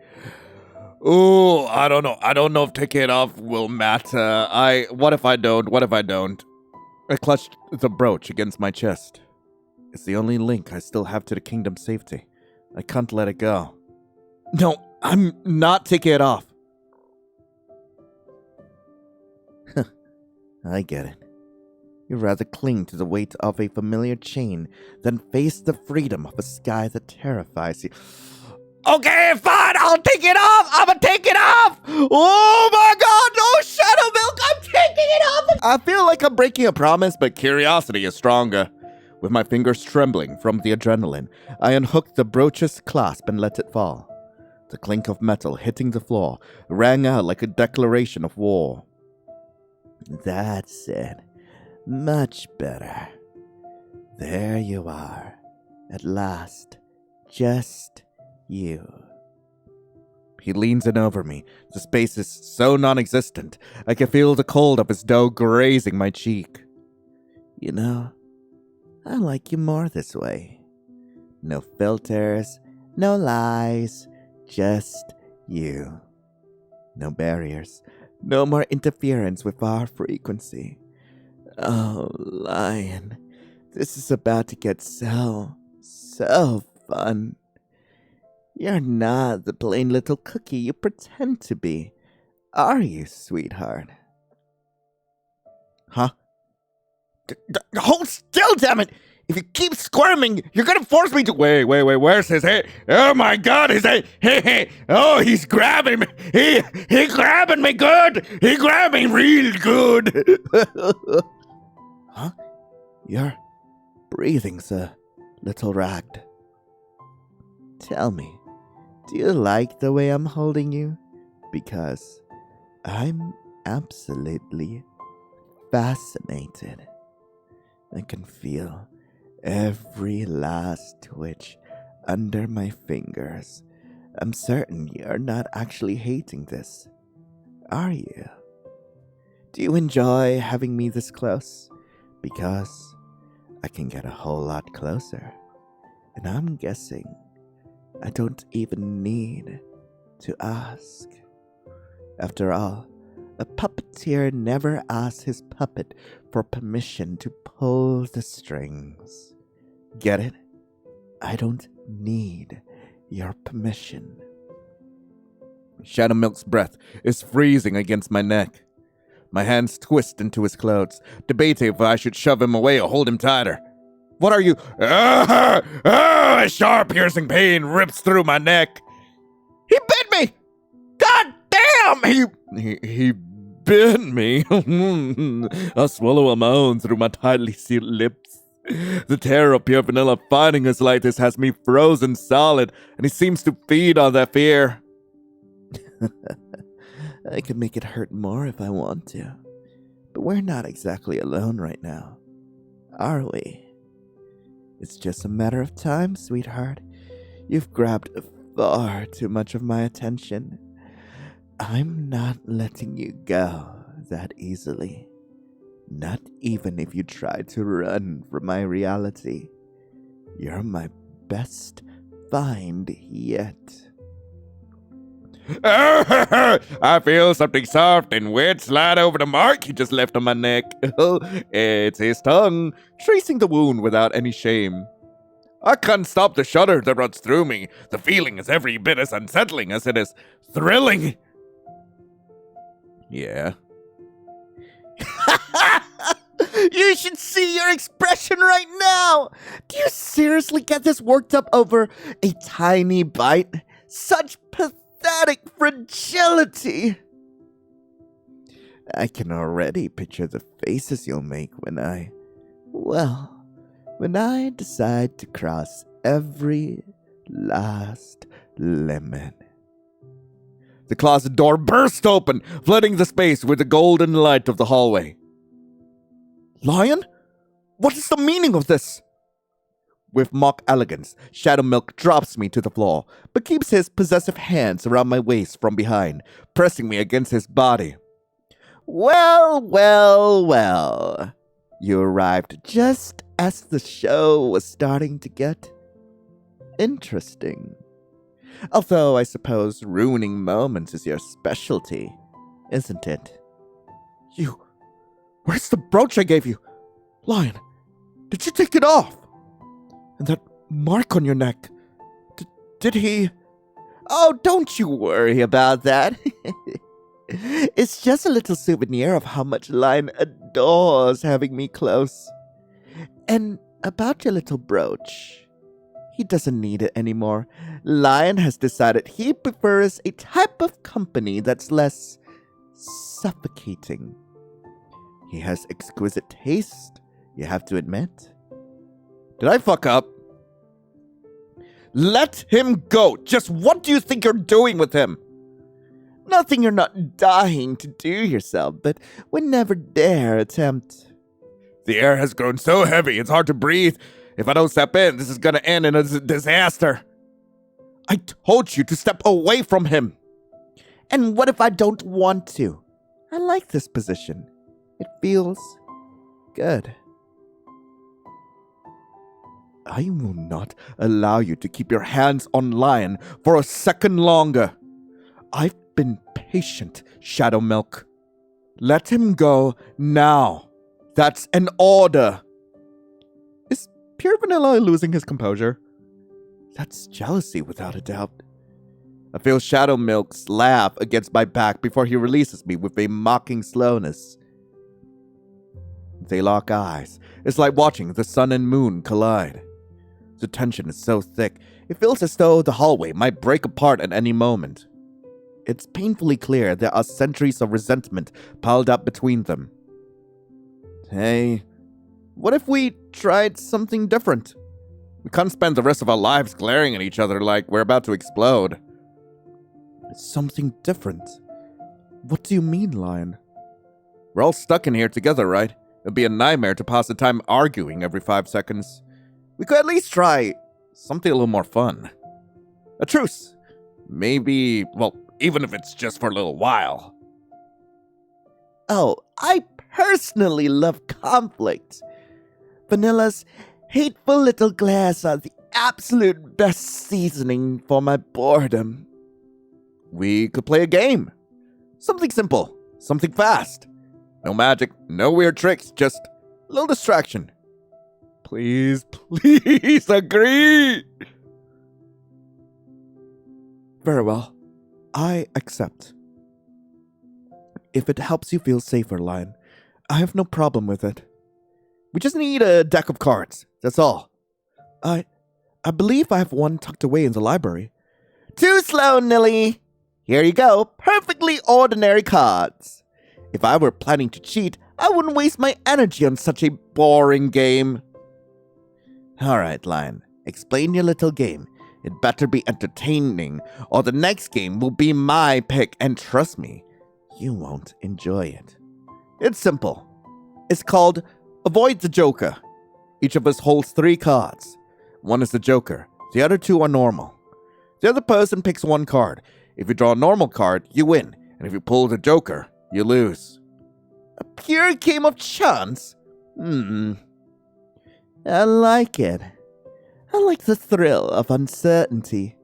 don't know. I don't know if taking it off will matter. What if I don't? I clutched the brooch against my chest. It's the only link I still have to the kingdom's safety. I can't let it go. No, I'm not taking it off. I get it. You'd rather cling to the weight of a familiar chain than face the freedom of a sky that terrifies you. Okay, fine, I'll take it off! I'm gonna take it off! Oh my god, no, Shadowmilk, I'm taking it off! I feel like I'm breaking a promise, but curiosity is stronger. With my fingers trembling from the adrenaline, I unhooked the brooch's clasp and let it fall. The clink of metal hitting the floor rang out like a declaration of war. That's it. Much better. There you are. At last. Just you. He leans in over me. The space is so non-existent, I can feel the cold of his dough grazing my cheek. You know, I like you more this way. No filters, no lies, just you. No barriers, no more interference with our frequency. Oh, Lion, this is about to get so fun. You're not the plain little cookie you pretend to be, are you, sweetheart? Huh? Hold still, damn it! If you keep squirming, you're gonna force me to. Wait, where's his head? Oh my god, his head! Hey, oh, he's grabbing me! He grabbing me good! He grabbing real good! Huh? Your breathing's a little ragged. Tell me, do you like the way I'm holding you? Because I'm absolutely fascinated. I can feel every last twitch under my fingers. I'm certain you're not actually hating this, are you? Do you enjoy having me this close? Because I can get a whole lot closer. And I'm guessing I don't even need to ask. After all, a puppeteer never asks his puppet for permission to pull the strings. Get it? I don't need your permission. Shadowmilk's breath is freezing against my neck. My hands twist into his clothes, debating if I should shove him away or hold him tighter. What are you? A sharp, piercing pain rips through my neck. He bit me! God damn! He bit me. I swallow a moan through my tightly sealed lips. The terror of pure vanilla finding us like this has me frozen solid, and he seems to feed on that fear. I could make it hurt more if I want to. But we're not exactly alone right now, are we? It's just a matter of time, sweetheart. You've grabbed far too much of my attention. I'm not letting you go that easily. Not even if you try to run from my reality. You're my best find yet. I feel something soft and wet slide over the mark he just left on my neck. It's his tongue, tracing the wound without any shame. I can't stop the shudder that runs through me. The feeling is every bit as unsettling as it is thrilling. Yeah. You should see your expression right now. Do you seriously get this worked up over a tiny bite? Such pathetic fragility. I can already picture the faces you'll make when I decide to cross every last limit. The closet door burst open, flooding the space with the golden light of the hallway. Lion? What is the meaning of this? With mock elegance, Shadowmilk drops me to the floor, but keeps his possessive hands around my waist from behind, pressing me against his body. Well. You arrived just as the show was starting to get interesting. Although I suppose ruining moments is your specialty, isn't it? Where's the brooch I gave you? Lion, did you take it off? And that mark on your neck, did he? Oh, don't you worry about that. It's just a little souvenir of how much Lion adores having me close. And about your little brooch, he doesn't need it anymore. Lion has decided he prefers a type of company that's less suffocating. He has exquisite taste, you have to admit. Did I fuck up? Let him go! Just what do you think you're doing with him? Nothing you're not dying to do yourself, but would never dare attempt. The air has grown so heavy, it's hard to breathe. If I don't step in, this is gonna end in a disaster. I told you to step away from him. And what if I don't want to? I like this position. It feels good. I will not allow you to keep your hands on Lion for a second longer. I've been patient, Shadowmilk. Let him go now. That's an order. Is Pure Vanilla losing his composure? That's jealousy without a doubt. I feel Shadowmilk's laugh against my back before he releases me with a mocking slowness. They lock eyes. It's like watching the sun and moon collide. The tension is so thick, it feels as though the hallway might break apart at any moment. It's painfully clear there are centuries of resentment piled up between them. Hey, what if we tried something different? We can't spend the rest of our lives glaring at each other like we're about to explode. Something different? What do you mean, Lion? We're all stuck in here together, right? It'd be a nightmare to pass the time arguing every 5 seconds. We could at least try something a little more fun. A truce. Maybe, well, even if it's just for a little while. Oh, I personally love conflict. Vanilla's hateful little glares are the absolute best seasoning for my boredom. We could play a game. Something simple, something fast. No magic, no weird tricks, just a little distraction. Please, please agree. Very well. I accept. If it helps you feel safer, Lion, I have no problem with it. We just need a deck of cards, that's all. I believe I have one tucked away in the library. Too slow, Nilly. Here you go, perfectly ordinary cards. If I were planning to cheat, I wouldn't waste my energy on such a boring game. Alright, Lion, explain your little game. It better be entertaining, or the next game will be my pick, and trust me, you won't enjoy it. It's simple. It's called Avoid the Joker. Each of us holds 3 cards. One is the Joker, the other 2 are normal. The other person picks 1 card. If you draw a normal card, you win, and if you pull the Joker, you lose. A pure game of chance? I like it. I like the thrill of uncertainty.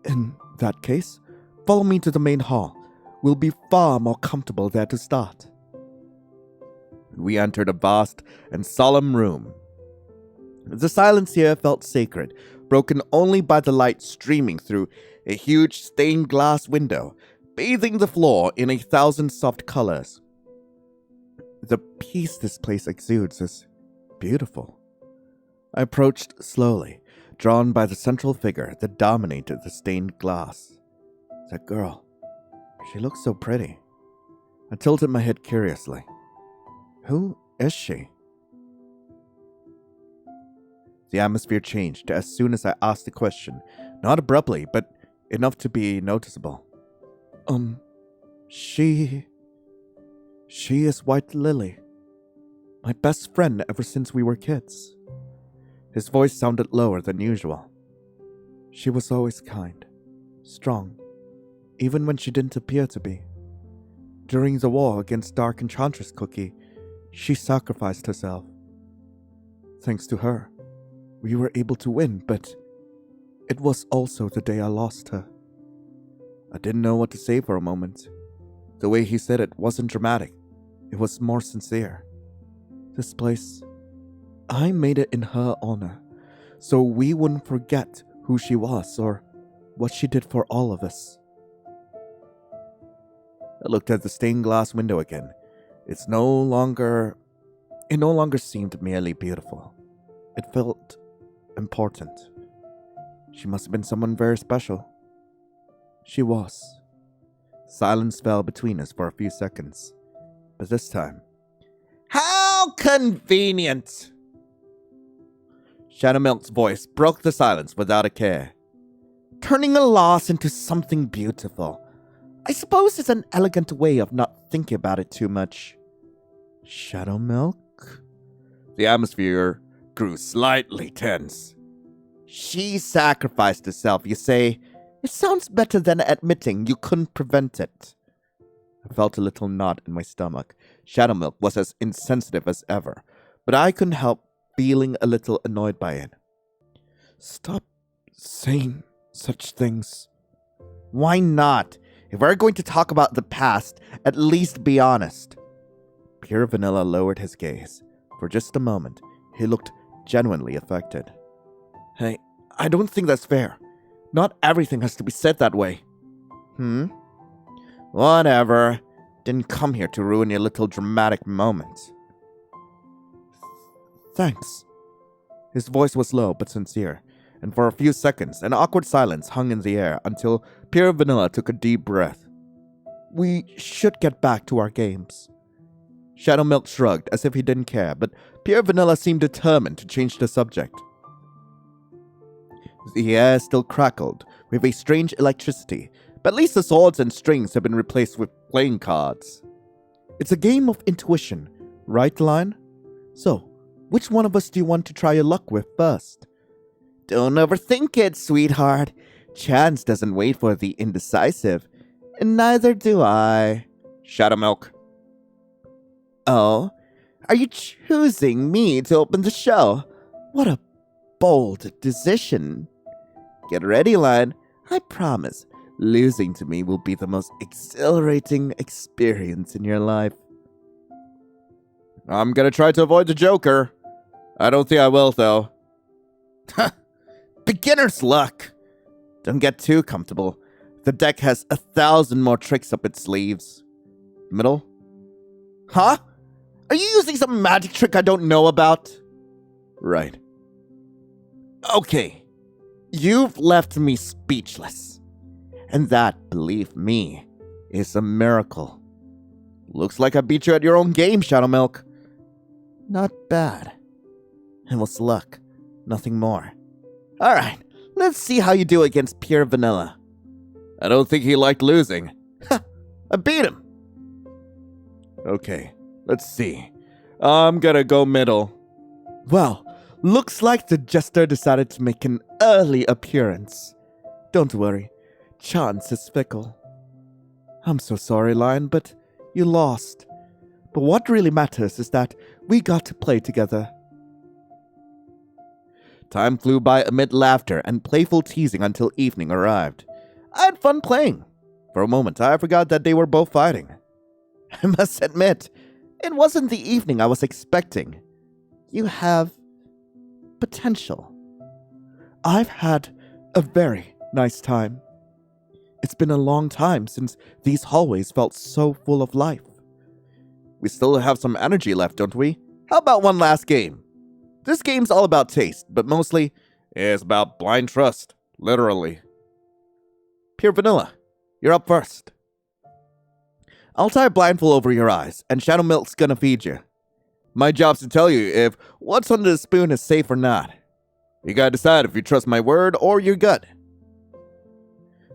In that case, follow me to the main hall. We'll be far more comfortable there to start. We entered a vast and solemn room. The silence here felt sacred, broken only by the light streaming through a huge stained glass window, bathing the floor in 1,000 soft colors. The peace this place exudes is beautiful. I approached slowly, drawn by the central figure that dominated the stained glass. That girl, she looked so pretty. I tilted my head curiously. Who is she? The atmosphere changed as soon as I asked the question, not abruptly, but enough to be noticeable. She is White Lily. My best friend ever since we were kids. His voice sounded lower than usual. She was always kind, strong, even when she didn't appear to be. During the war against Dark Enchantress Cookie, she sacrificed herself. Thanks to her, we were able to win, but it was also the day I lost her. I didn't know what to say for a moment. The way he said it wasn't dramatic. It was more sincere. This place, I made it in her honor, so we wouldn't forget who she was or what she did for all of us. I looked at the stained glass window again. It no longer seemed merely beautiful. It felt important. She must have been someone very special. She was. Silence fell between us for a few seconds. But this time, how convenient! Shadowmilk's voice broke the silence without a care. Turning a loss into something beautiful. I suppose it's an elegant way of not thinking about it too much. Shadowmilk? The atmosphere grew slightly tense. She sacrificed herself, you say? It sounds better than admitting you couldn't prevent it. I felt a little knot in my stomach. Shadowmilk was as insensitive as ever, but I couldn't help feeling a little annoyed by it. Stop saying such things. Why not? If we're going to talk about the past, at least be honest. Pure Vanilla lowered his gaze. For just a moment, he looked genuinely affected. Hey, I don't think that's fair. Not everything has to be said that way. Whatever. Didn't come here to ruin your little dramatic moment. Thanks. His voice was low but sincere, and for a few seconds, an awkward silence hung in the air until Pure Vanilla took a deep breath. We should get back to our games. Shadowmilk shrugged as if he didn't care, but Pure Vanilla seemed determined to change the subject. The air still crackled with a strange electricity, but at least the swords and strings have been replaced with playing cards. It's a game of intuition, right, Lion? So, which one of us do you want to try your luck with first? Don't overthink it, sweetheart. Chance doesn't wait for the indecisive, and neither do I. Shadowmilk. Oh, are you choosing me to open the show? What a bold decision. Get ready, Lion. I promise, losing to me will be the most exhilarating experience in your life. I'm gonna try to avoid the Joker. I don't think I will, though. Beginner's luck. Don't get too comfortable. The deck has 1,000 more tricks up its sleeves. Middle? Huh? Are you using some magic trick I don't know about? Right. Okay. You've left me speechless. And that, believe me, is a miracle. Looks like I beat you at your own game, Shadowmilk. Not bad. It was luck. Nothing more. Alright, let's see how you do against Pure Vanilla. I don't think he liked losing. Ha! I beat him! Okay, let's see. I'm gonna go middle. Well, looks like the jester decided to make an early appearance. Don't worry, chance is fickle. I'm so sorry, Lion, but you lost. But what really matters is that we got to play together. Time flew by amid laughter and playful teasing until evening arrived. I had fun playing. For a moment, I forgot that they were both fighting. I must admit, it wasn't the evening I was expecting. You have potential. I've had a very nice time. It's been a long time since these hallways felt so full of life. We still have some energy left, don't we? How about one last game? This game's all about taste, but mostly it's about blind trust, literally. Pure Vanilla, you're up first. I'll tie a blindfold over your eyes, and Shadowmilk's gonna feed you. My job's to tell you if what's under the spoon is safe or not. You gotta decide if you trust my word or your gut.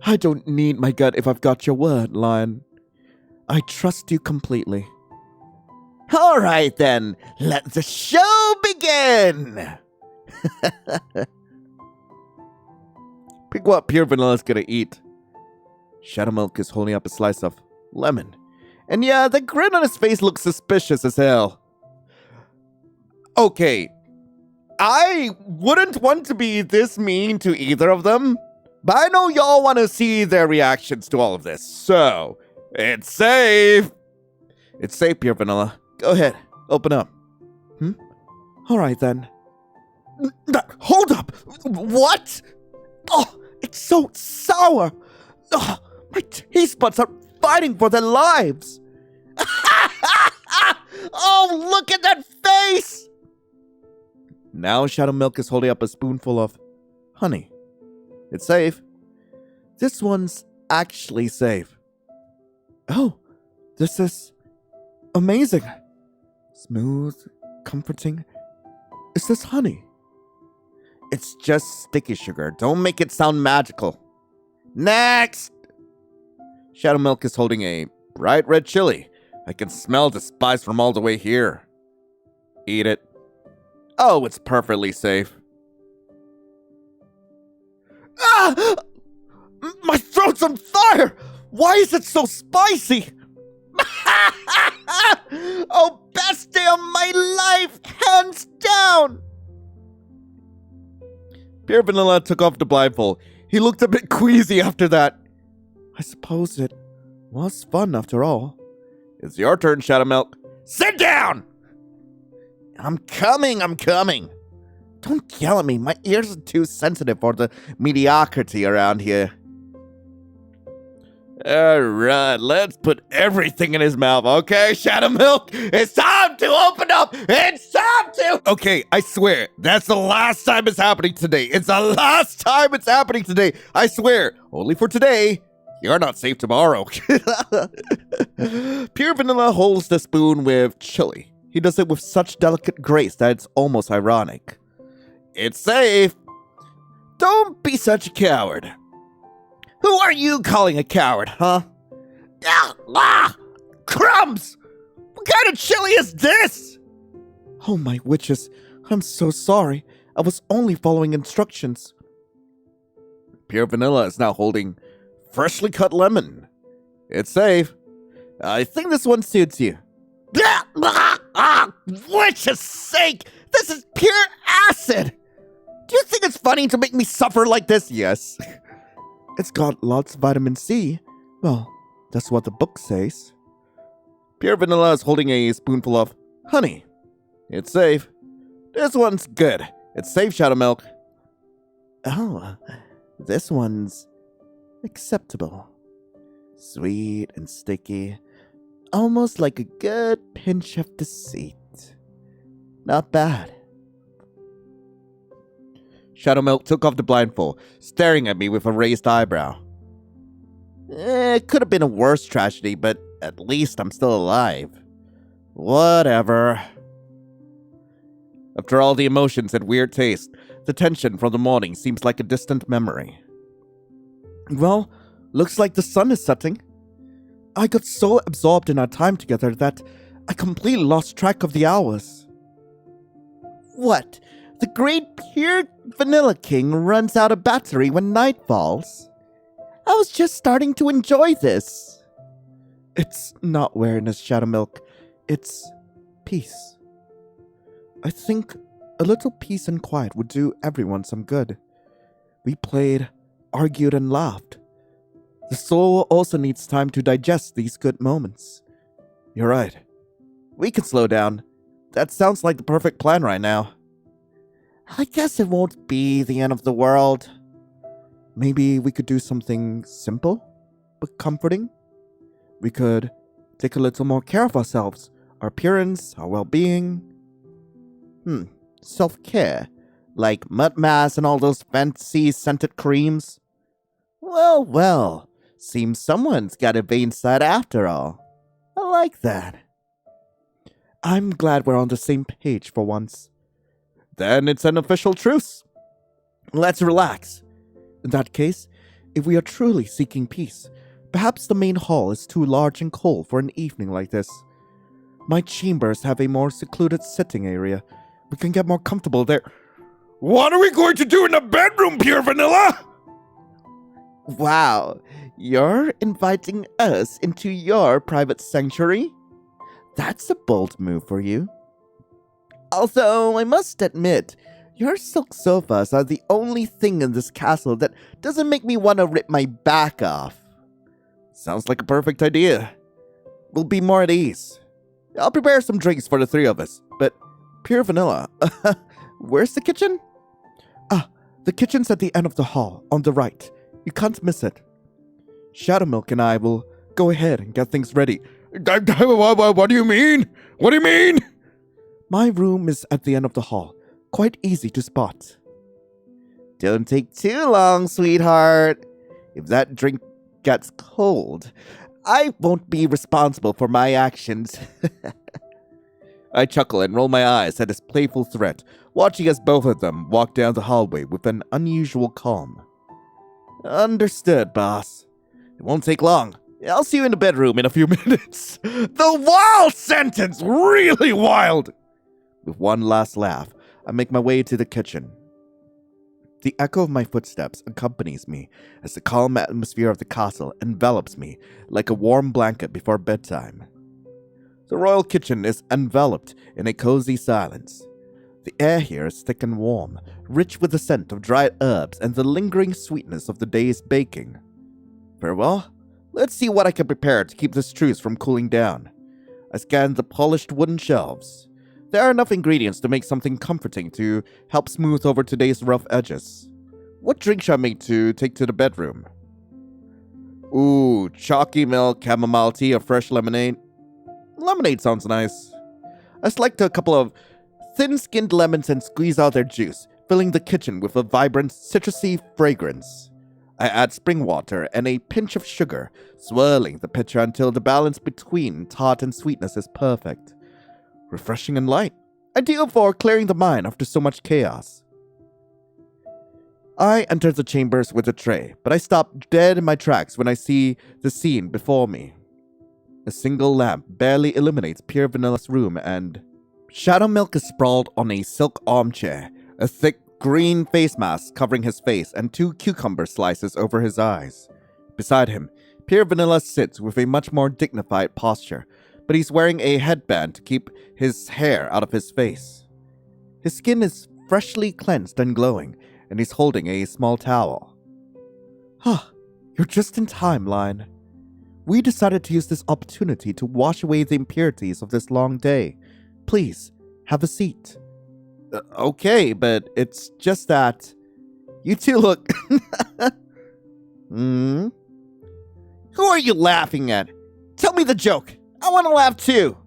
I don't need my gut if I've got your word, Lion. I trust you completely. All right, then. Let the show begin! Pick what Pure Vanilla's gonna eat. Shadowmilk is holding up a slice of lemon. And yeah, the grin on his face looks suspicious as hell. Okay, I wouldn't want to be this mean to either of them, but I know y'all want to see their reactions to all of this, so it's safe. It's safe, Pure Vanilla. Go ahead, open up. Alright then. Hold up! What? Oh, it's so sour! Oh, my taste buds are fighting for their lives! Oh, look at that face! Now Shadowmilk is holding up a spoonful of honey. It's safe. This one's actually safe. Oh, this is amazing. Smooth, comforting. Is this honey? It's just sticky sugar. Don't make it sound magical. Next! Shadowmilk is holding a bright red chili. I can smell the spice from all the way here. Eat it. Oh, it's perfectly safe. Ah! My throat's on fire! Why is it so spicy? Oh, best day of my life, hands down! Pure Vanilla took off the blindfold. He looked a bit queasy after that. I suppose it was fun after all. It's your turn, Shadowmilk. Sit down! I'm coming. Don't yell at me. My ears are too sensitive for the mediocrity around here. Alright, let's put everything in his mouth, okay, Shadowmilk? It's time to open up! It's time to... Okay, I swear, that's the last time it's happening today. It's the last time it's happening today. I swear, only for today. You're not safe tomorrow. Pure Vanilla holds the spoon with chili. He does it with such delicate grace that it's almost ironic. It's safe. Don't be such a coward. Who are you calling a coward, huh? Crumbs! What kind of chili is this? Oh, my witches, I'm so sorry. I was only following instructions. Pure Vanilla is now holding freshly cut lemon. It's safe. I think this one suits you. Witch's sake! This is pure acid! Do you think it's funny to make me suffer like this? Yes. It's got lots of vitamin C. Well, that's what the book says. Pure Vanilla is holding a spoonful of honey. It's safe. This one's good. It's safe, Shadowmilk. Oh, this one's acceptable. Sweet and sticky. Almost like a good pinch of deceit. Not bad. Shadowmilk took off the blindfold, staring at me with a raised eyebrow. It could have been a worse tragedy, but at least I'm still alive. Whatever. After all the emotions and weird taste, the tension from the morning seems like a distant memory. Well, looks like the sun is setting. I got so absorbed in our time together that I completely lost track of the hours. What? The great Pure Vanilla King runs out of battery when night falls? I was just starting to enjoy this. It's not weariness, Shadowmilk. It's peace. I think a little peace and quiet would do everyone some good. We played, argued, and laughed. The soul also needs time to digest these good moments. You're right. We can slow down. That sounds like the perfect plan right now. I guess it won't be the end of the world. Maybe we could do something simple, but comforting. We could take a little more care of ourselves, our appearance, our well-being. Self-care, like mud mask and all those fancy scented creams. Well, seems someone's got a vain side after all. I like that. I'm glad we're on the same page for once. Then it's an official truce. Let's relax. In that case, if we are truly seeking peace, perhaps the main hall is too large and cold for an evening like this. My chambers have a more secluded sitting area. We can get more comfortable there. What are we going to do in the bedroom, Pure Vanilla? Wow, you're inviting us into your private sanctuary? That's a bold move for you. Although, I must admit, your silk sofas are the only thing in this castle that doesn't make me want to rip my back off. Sounds like a perfect idea. We'll be more at ease. I'll prepare some drinks for the three of us, but Pure Vanilla, where's the kitchen? The kitchen's at the end of the hall, on the right. You can't miss it. Shadowmilk and I will go ahead and get things ready. What do you mean? What do you mean? My room is at the end of the hall. Quite easy to spot. Don't take too long, sweetheart. If that drink gets cold, I won't be responsible for my actions. I chuckle and roll my eyes at his playful threat, watching as both of them walk down the hallway with an unusual calm. Understood, boss. It won't take long. I'll see you in the bedroom in a few minutes. The wild sentence! Really wild! With one last laugh, I make my way to the kitchen. The echo of my footsteps accompanies me as the calm atmosphere of the castle envelops me like a warm blanket before bedtime. The royal kitchen is enveloped in a cozy silence. The air here is thick and warm, rich with the scent of dried herbs and the lingering sweetness of the day's baking. Very well, let's see what I can prepare to keep this truce from cooling down. I scan the polished wooden shelves. There are enough ingredients to make something comforting to help smooth over today's rough edges. What drink shall I make to take to the bedroom? Ooh, chalky milk, chamomile tea, or fresh lemonade? Lemonade sounds nice. I select a couple of thin-skinned lemons and squeeze out their juice, filling the kitchen with a vibrant, citrusy fragrance. I add spring water and a pinch of sugar, swirling the pitcher until the balance between tart and sweetness is perfect. Refreshing and light, ideal for clearing the mind after so much chaos. I enter the chambers with a tray, but I stop dead in my tracks when I see the scene before me. A single lamp barely illuminates Pure Vanilla's room, and Shadowmilk is sprawled on a silk armchair, a thick green face mask covering his face and 2 cucumber slices over his eyes. Beside him, Pure Vanilla sits with a much more dignified posture, but he's wearing a headband to keep his hair out of his face. His skin is freshly cleansed and glowing, and he's holding a small towel. You're just in time, Lion. We decided to use this opportunity to wash away the impurities of this long day. Please, have a seat. Okay, but it's just that you two look... Who are you laughing at? Tell me the joke. I want to laugh too.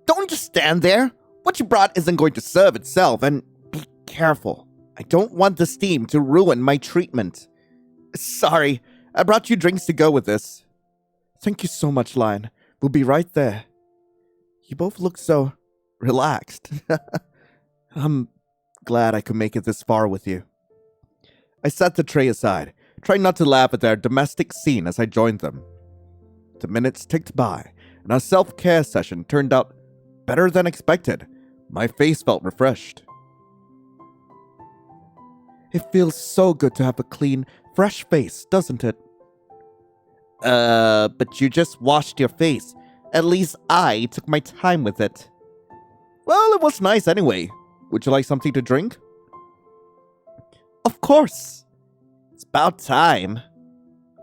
Don't just stand there. What you brought isn't going to serve itself, and be careful. I don't want the steam to ruin my treatment. Sorry, I brought you drinks to go with this. Thank you so much, Lion. We'll be right there. You both look so relaxed. I'm glad I could make it this far with you. I set the tray aside, trying not to laugh at their domestic scene as I joined them. The minutes ticked by, and our self-care session turned out better than expected. My face felt refreshed. It feels so good to have a clean, fresh face, doesn't it? But you just washed your face. At least I took my time with it. Well, it was nice anyway. Would you like something to drink? Of course. It's about time.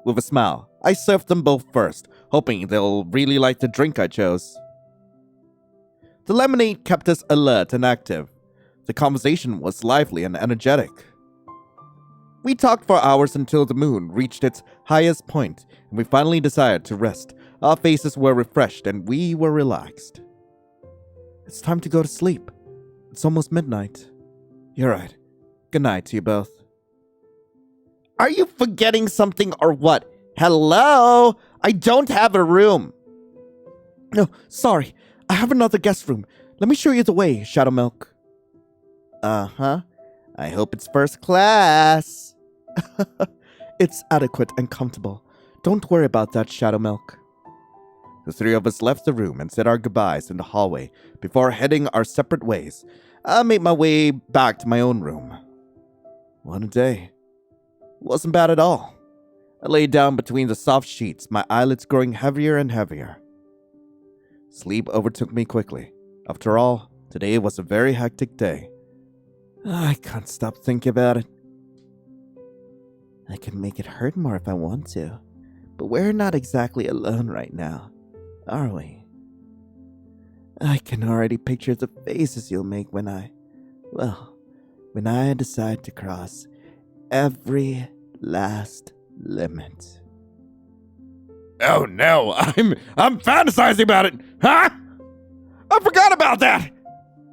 With a smile, I served them both first, hoping they'll really like the drink I chose. The lemonade kept us alert and active. The conversation was lively and energetic. We talked for hours until the moon reached its highest point, and we finally decided to rest. Our faces were refreshed, and we were relaxed. It's time to go to sleep. It's almost midnight. You're right. Good night to you both. Are you forgetting something or what? Hello? I don't have a room. No, sorry. I have another guest room. Let me show you the way, Shadowmilk. Uh-huh. I hope it's first class. It's adequate and comfortable. Don't worry about that, Shadowmilk. The three of us left the room and said our goodbyes in the hallway before heading our separate ways. I made my way back to my own room. What a day. Wasn't bad at all. I lay down between the soft sheets, my eyelids growing heavier and heavier. Sleep overtook me quickly. After all, today was a very hectic day. I can't stop thinking about it. I can make it hurt more if I want to, but we're not exactly alone right now, are we? I can already picture the faces you'll make when I decide to cross every last limit. Oh no, I'm fantasizing about it, huh? I forgot about that!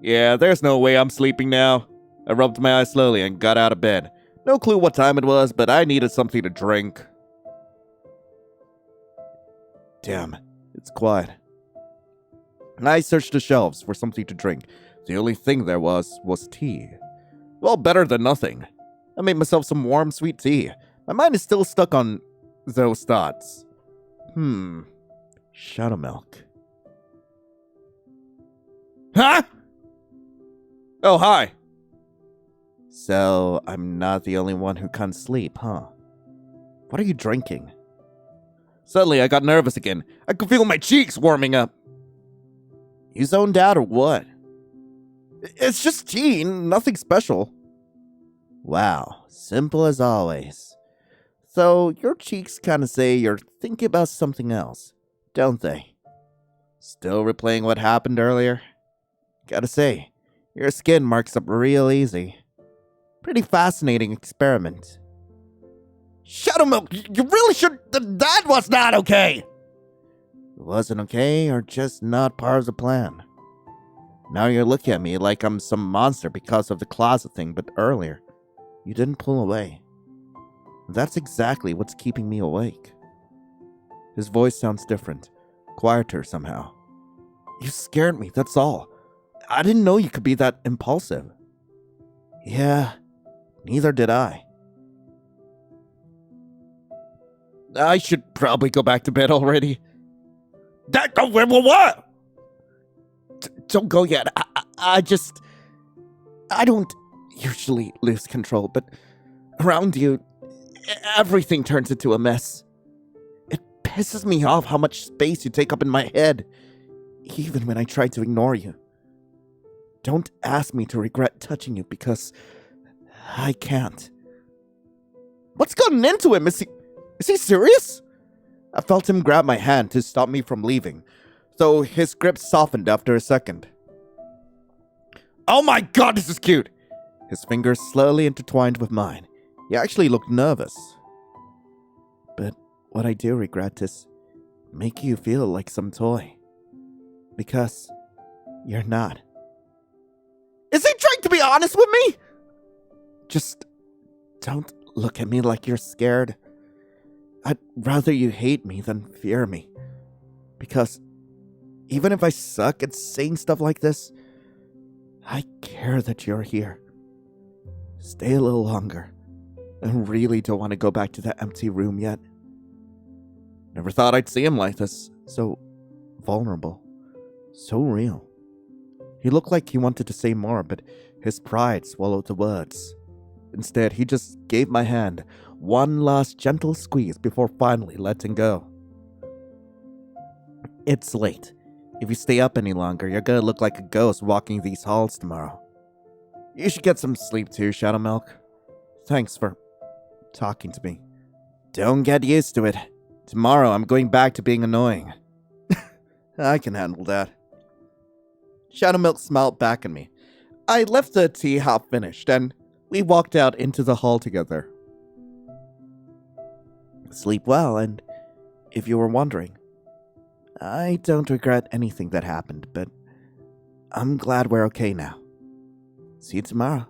Yeah, there's no way I'm sleeping now. I rubbed my eyes slowly and got out of bed. No clue what time it was, but I needed something to drink. Damn, it's quiet. I searched the shelves for something to drink. The only thing there was tea. Well, better than nothing. I made myself some warm, sweet tea. My mind is still stuck on those thoughts. Shadowmilk. Huh? Oh, hi. So, I'm not the only one who can't sleep, huh? What are you drinking? Suddenly, I got nervous again. I could feel my cheeks warming up. You zoned out or what? It's just tea, nothing special. Wow, simple as always. So, your cheeks kind of say you're thinking about something else, don't they? Still replaying what happened earlier? Gotta say, your skin marks up real easy. Pretty fascinating experiment. Shadowmilk, you really should. That was not okay. It wasn't okay or just not part of the plan. Now you're looking at me like I'm some monster because of the closet thing, but earlier, you didn't pull away. That's exactly what's keeping me awake. His voice sounds different, quieter somehow. You scared me, that's all. I didn't know you could be that impulsive. Yeah, neither did I. I should probably go back to bed already. What? Don't go yet. I don't usually lose control, but around you, everything turns into a mess. It pisses me off how much space you take up in my head, even when I try to ignore you. Don't ask me to regret touching you because I can't. What's gotten into him? Is he serious? I felt him grab my hand to stop me from leaving, though his grip softened after a second. Oh my god, this is cute! His fingers slowly intertwined with mine. He actually looked nervous. But what I do regret is making you feel like some toy. Because you're not. Is he trying to be honest with me? Just don't look at me like you're scared. I'd rather you hate me than fear me. Because even if I suck at saying stuff like this, I care that you're here. Stay a little longer. I really don't want to go back to that empty room yet. Never thought I'd see him like this. So vulnerable. So real. He looked like he wanted to say more, but his pride swallowed the words. Instead, he just gave my hand one last gentle squeeze before finally letting go. It's late. If you stay up any longer, you're gonna look like a ghost walking these halls tomorrow. You should get some sleep too, Shadowmilk. Thanks for talking to me. Don't get used to it. Tomorrow I'm going back to being annoying. I can handle that. Shadowmilk smiled back at me. I left the tea half finished, and we walked out into the hall together. Sleep well, and if you were wondering, I don't regret anything that happened, but I'm glad we're okay now. See you tomorrow.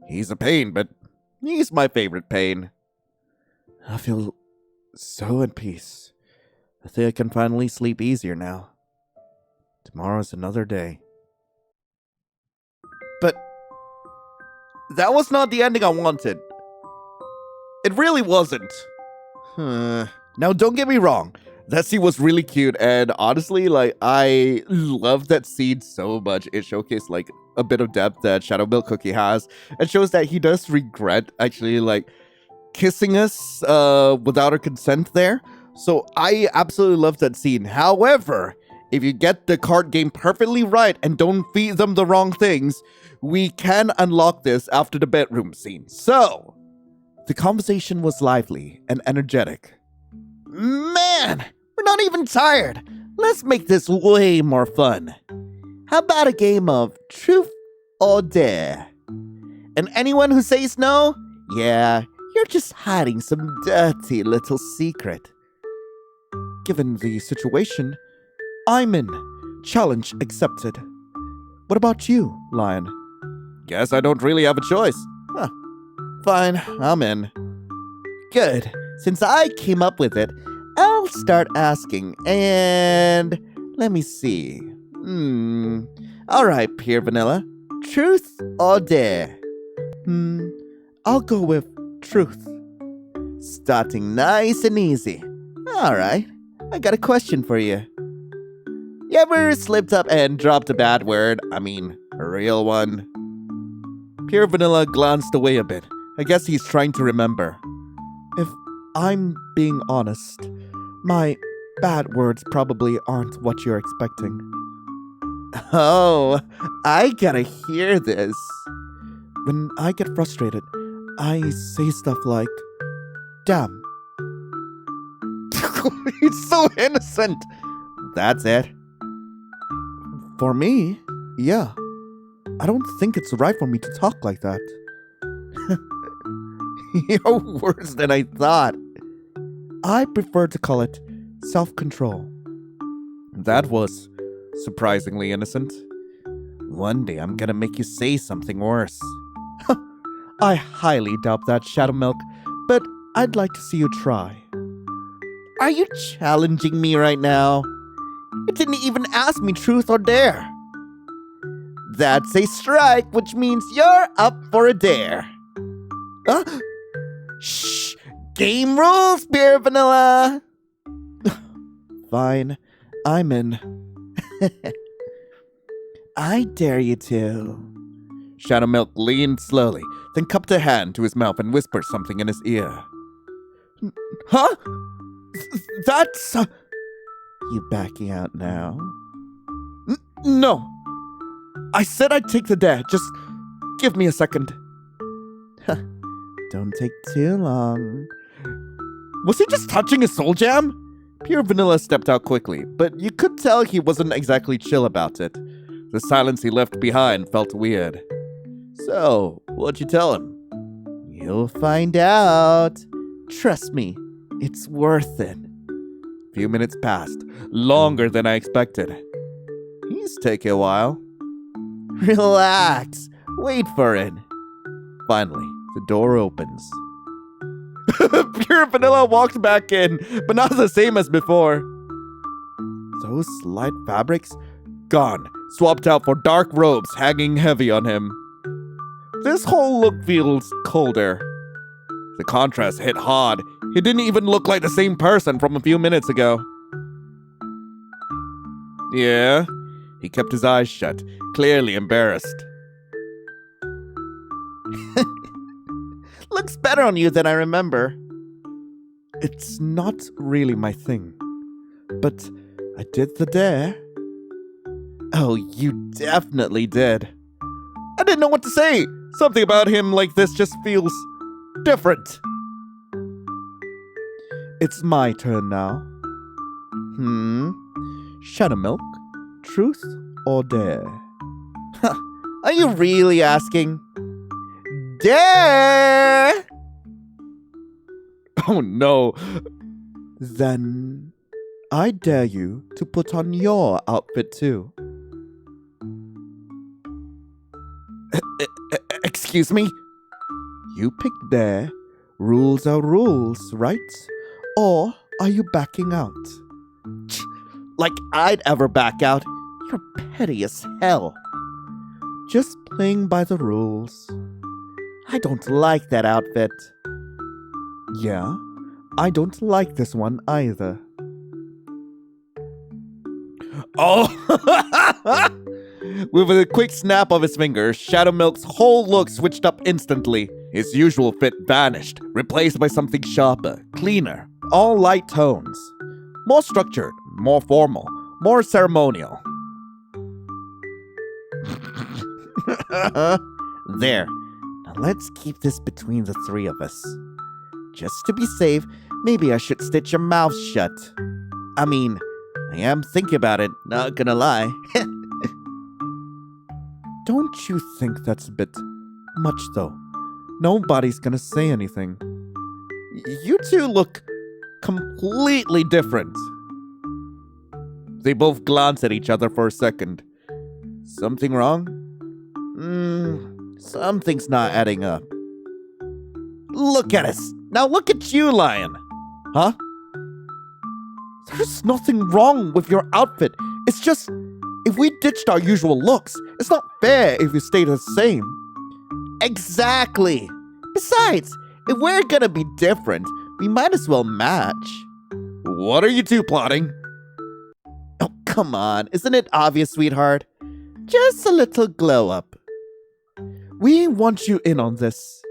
He's a pain, but he's my favorite pain. I feel so at peace. I think I can finally sleep easier now. Tomorrow's another day. But that was not the ending I wanted. It really wasn't. Now, don't get me wrong. That scene was really cute, and honestly, like, I love that scene so much. It showcased, like, a bit of depth that Shadowmilk Cookie has. It shows that he does regret, actually, like, kissing us without our consent there. So I absolutely love that scene. However, if you get the card game perfectly right and don't feed them the wrong things, we can unlock this after the bedroom scene. So, the conversation was lively and energetic. Man, we're not even tired. Let's make this way more fun. How about a game of truth or dare? And anyone who says no, yeah, you're just hiding some dirty little secret. Given the situation, I'm in. Challenge accepted. What about you, Lion? Guess I don't really have a choice. Huh. Fine, I'm in. Good. Since I came up with it, I'll start asking, and let me see. Alright, Pure Vanilla. Truth or dare? I'll go with truth. Starting nice and easy. Alright, I got a question for you. You ever slipped up and dropped a bad word? I mean, a real one? Pure Vanilla glanced away a bit. I guess he's trying to remember. If I'm being honest, my bad words probably aren't what you're expecting. Oh, I gotta hear this. When I get frustrated, I say stuff like, damn. He's so innocent. That's it. For me, yeah. I don't think it's right for me to talk like that. You're worse than I thought. I prefer to call it self-control. That was surprisingly innocent. One day I'm gonna make you say something worse. I highly doubt that, Shadowmilk, but I'd like to see you try. Are you challenging me right now? You didn't even ask me truth or dare. That's a strike, which means you're up for a dare. Huh? Shh! Game rules, Pure Vanilla! Fine, I'm in. I dare you to. Shadowmilk leaned slowly, then cupped a hand to his mouth and whispered something in his ear. Huh? That's... You backing out now? No. I said I'd take the dare. Just give me a second. Don't take too long. Was he just touching his soul jam? Pure Vanilla stepped out quickly, but you could tell he wasn't exactly chill about it. The silence he left behind felt weird. So, what'd you tell him? You'll find out. Trust me, it's worth it. Few minutes passed, longer than I expected. He's taking a while. Relax. Wait for it. Finally, the door opens. Pure Vanilla walked back in, but not the same as before. Those light fabrics? Gone, swapped out for dark robes hanging heavy on him. This whole look feels colder. The contrast hit hard. He didn't even look like the same person from a few minutes ago. Yeah, he kept his eyes shut, clearly embarrassed. Looks better on you than I remember. It's not really my thing, but I did the dare. Oh, you definitely did. I didn't know what to say. Something about him like this just feels different. It's my turn now. Shadowmilk, truth or dare? Are you really asking? Dare! Oh no. Then I dare you to put on your outfit too. Excuse me? You picked dare. Rules are rules, right? Or are you backing out? Like I'd ever back out. You're petty as hell. Just playing by the rules. I don't like that outfit. Yeah, I don't like this one either. Oh! With a quick snap of his fingers, Shadowmilk's whole look switched up instantly. His usual fit vanished, replaced by something sharper, cleaner, all light tones. More structured, more formal, more ceremonial. There. Now let's keep this between the three of us. Just to be safe, maybe I should stitch your mouth shut. I mean, I am thinking about it, not gonna lie. Don't you think that's a bit much, though? Nobody's gonna say anything. You two look completely different. They both glanced at each other for a second. Something wrong? Something's not adding up. Look at us. Now look at you, Lion. Huh? There's nothing wrong with your outfit. It's just, if we ditched our usual looks, it's not fair if you stay the same. Exactly. Besides, if we're gonna be different, we might as well match. What are you two plotting? Oh, come on. Isn't it obvious, sweetheart? Just a little glow up. We want you in on this.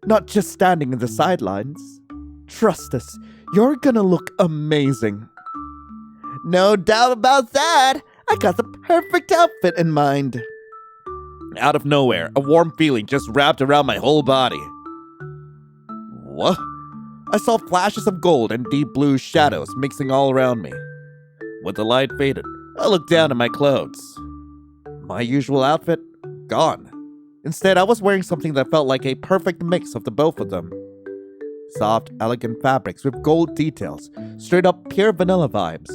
Not just standing in the sidelines. Trust us, you're gonna look amazing. No doubt about that. I got the perfect outfit in mind. Out of nowhere, a warm feeling just wrapped around my whole body. What? I saw flashes of gold and deep blue shadows mixing all around me. When the light faded, I looked down at my clothes. My usual outfit, gone. Instead, I was wearing something that felt like a perfect mix of the both of them. Soft, elegant fabrics with gold details. Straight up pure vanilla vibes.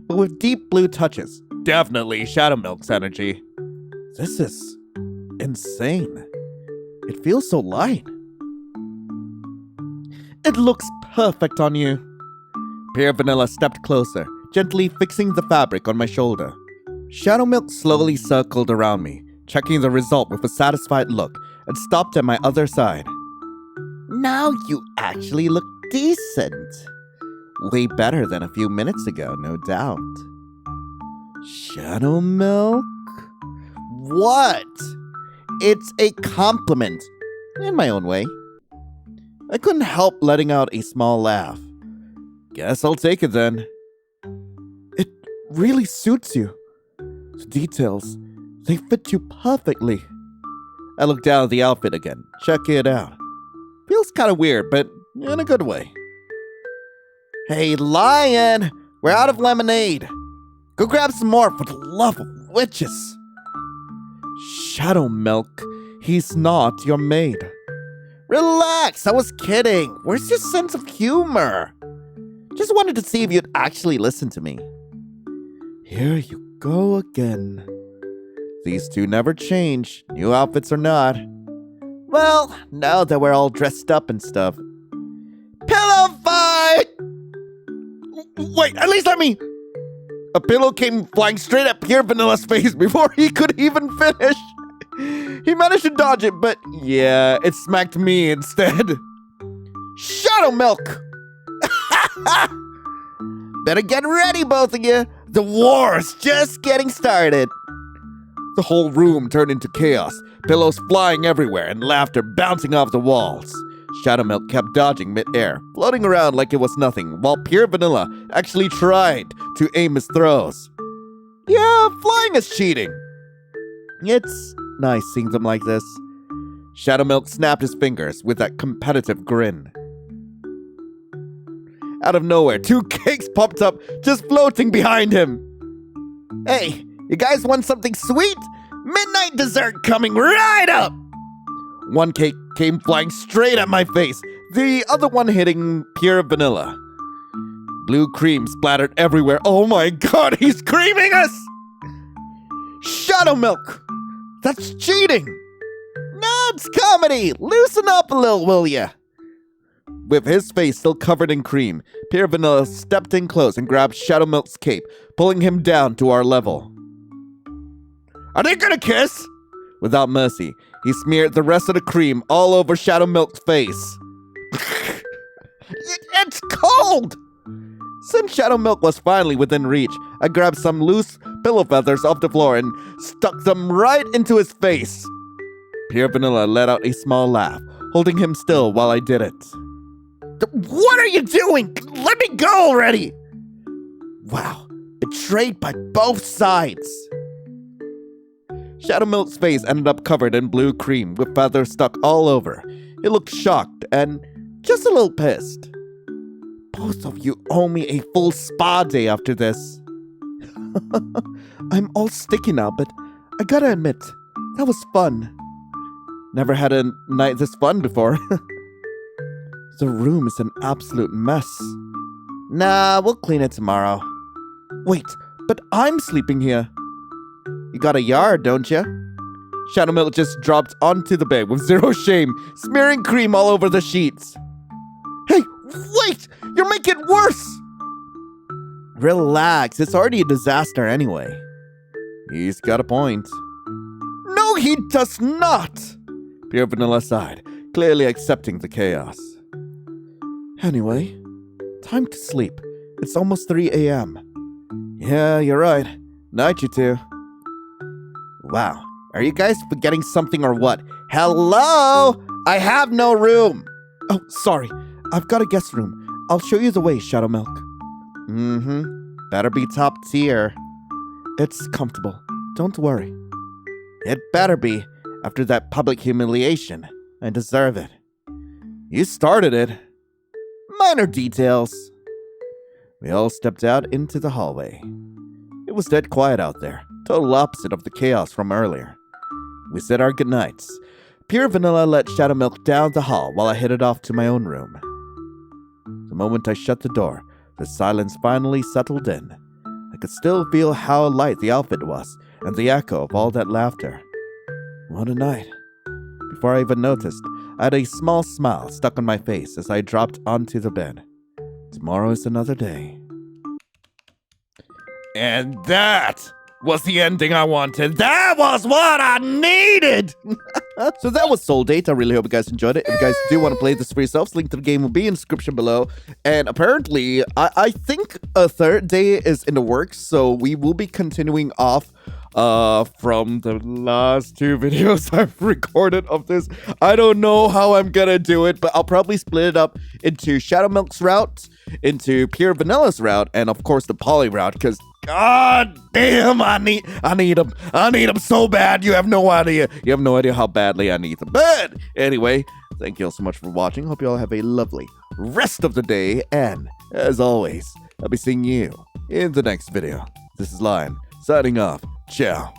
But with deep blue touches. Definitely Shadowmilk's energy. This is insane. It feels so light. It looks perfect on you. Pure Vanilla stepped closer, gently fixing the fabric on my shoulder. Shadowmilk slowly circled around me, checking the result with a satisfied look, and stopped at my other side. Now you actually look decent. Way better than a few minutes ago, no doubt. Shadowmilk? What? It's a compliment. In my own way. I couldn't help letting out a small laugh. Guess I'll take it then. It really suits you. The details, they fit you perfectly. I looked down at the outfit again, check it out. Feels kind of weird, but in a good way. Hey, Lion! We're out of lemonade. Go grab some more for the love of witches. Shadowmilk, he's not your maid. Relax, I was kidding. Where's your sense of humor? Just wanted to see if you'd actually listen to me. Here you go again. These two never change, new outfits or not. Well, now that we're all dressed up and stuff. Pillow fight! Wait, at least let me... A pillow came flying straight at Pure Vanilla's face before he could even finish. He managed to dodge it, but yeah, it smacked me instead. Shadowmilk! Better get ready, both of you. The war's just getting started. The whole room turned into chaos, pillows flying everywhere and laughter bouncing off the walls. Shadowmilk kept dodging mid-air, floating around like it was nothing, while Pure Vanilla actually tried to aim his throws. Yeah, flying is cheating. It's nice seeing them like this. Shadowmilk snapped his fingers with that competitive grin. Out of nowhere, two cakes popped up, just floating behind him. Hey, you guys want something sweet? Midnight dessert coming right up! One cake came flying straight at my face, the other one hitting Pure Vanilla. Blue cream splattered everywhere. Oh my god, he's creaming us! Shadowmilk! That's cheating! No, it's comedy! Loosen up a little, will ya? With his face still covered in cream, Pure Vanilla stepped in close and grabbed Shadowmilk's cape, pulling him down to our level. Are they gonna kiss? Without mercy, he smeared the rest of the cream all over Shadowmilk's face. It's cold! Since Shadowmilk was finally within reach, I grabbed some loose pillow feathers off the floor and stuck them right into his face. Pure Vanilla let out a small laugh, holding him still while I did it. What are you doing? Let me go already! Wow, betrayed by both sides. Shadowmilk's face ended up covered in blue cream with feathers stuck all over. He looked shocked and just a little pissed. Both of you owe me a full spa day after this. I'm all sticky now, but I gotta admit, that was fun. Never had a night this fun before. The room is an absolute mess. Nah, we'll clean it tomorrow. Wait, but I'm sleeping here. You got a yard, don't you? Shadowmilk just dropped onto the bed with zero shame, smearing cream all over the sheets. Hey, wait! You're making it worse! Relax, it's already a disaster anyway. He's got a point. No, he does not! Pure Vanilla sighed, clearly accepting the chaos. Anyway, time to sleep. It's almost 3 a.m. Yeah, you're right. Night, you two. Wow, are you guys forgetting something or what? Hello? I have no room. Oh, sorry. I've got a guest room. I'll show you the way, Shadowmilk. Better be top tier. It's comfortable. Don't worry. It better be. After that public humiliation, I deserve it. You started it. Minor details. We all stepped out into the hallway. It was dead quiet out there, total opposite of the chaos from earlier. We said our goodnights. Pure Vanilla let Shadowmilk down the hall while I headed off to my own room. The moment I shut the door, the silence finally settled in. I could still feel how light the outfit was, and the echo of all that laughter. What a night. Before I even noticed, I had a small smile stuck on my face as I dropped onto the bed. Tomorrow is another day. And that was the ending I wanted. That was what I needed! So that was Soul Date. I really hope you guys enjoyed it. If you guys do want to play this for yourselves, link to the game will be in the description below. And apparently, I think a third day is in the works, so we will be continuing off from the last 2 videos I've recorded of this. I don't know how I'm gonna do it, but I'll probably split it up into Shadowmilk's route, into Pure Vanilla's route, and of course the Poly route, because God damn, I need them. I need them so bad. You have no idea. You have no idea how badly I need them. But anyway, thank you all so much for watching. Hope you all have a lovely rest of the day. And as always, I'll be seeing you in the next video. This is Lion signing off. Ciao.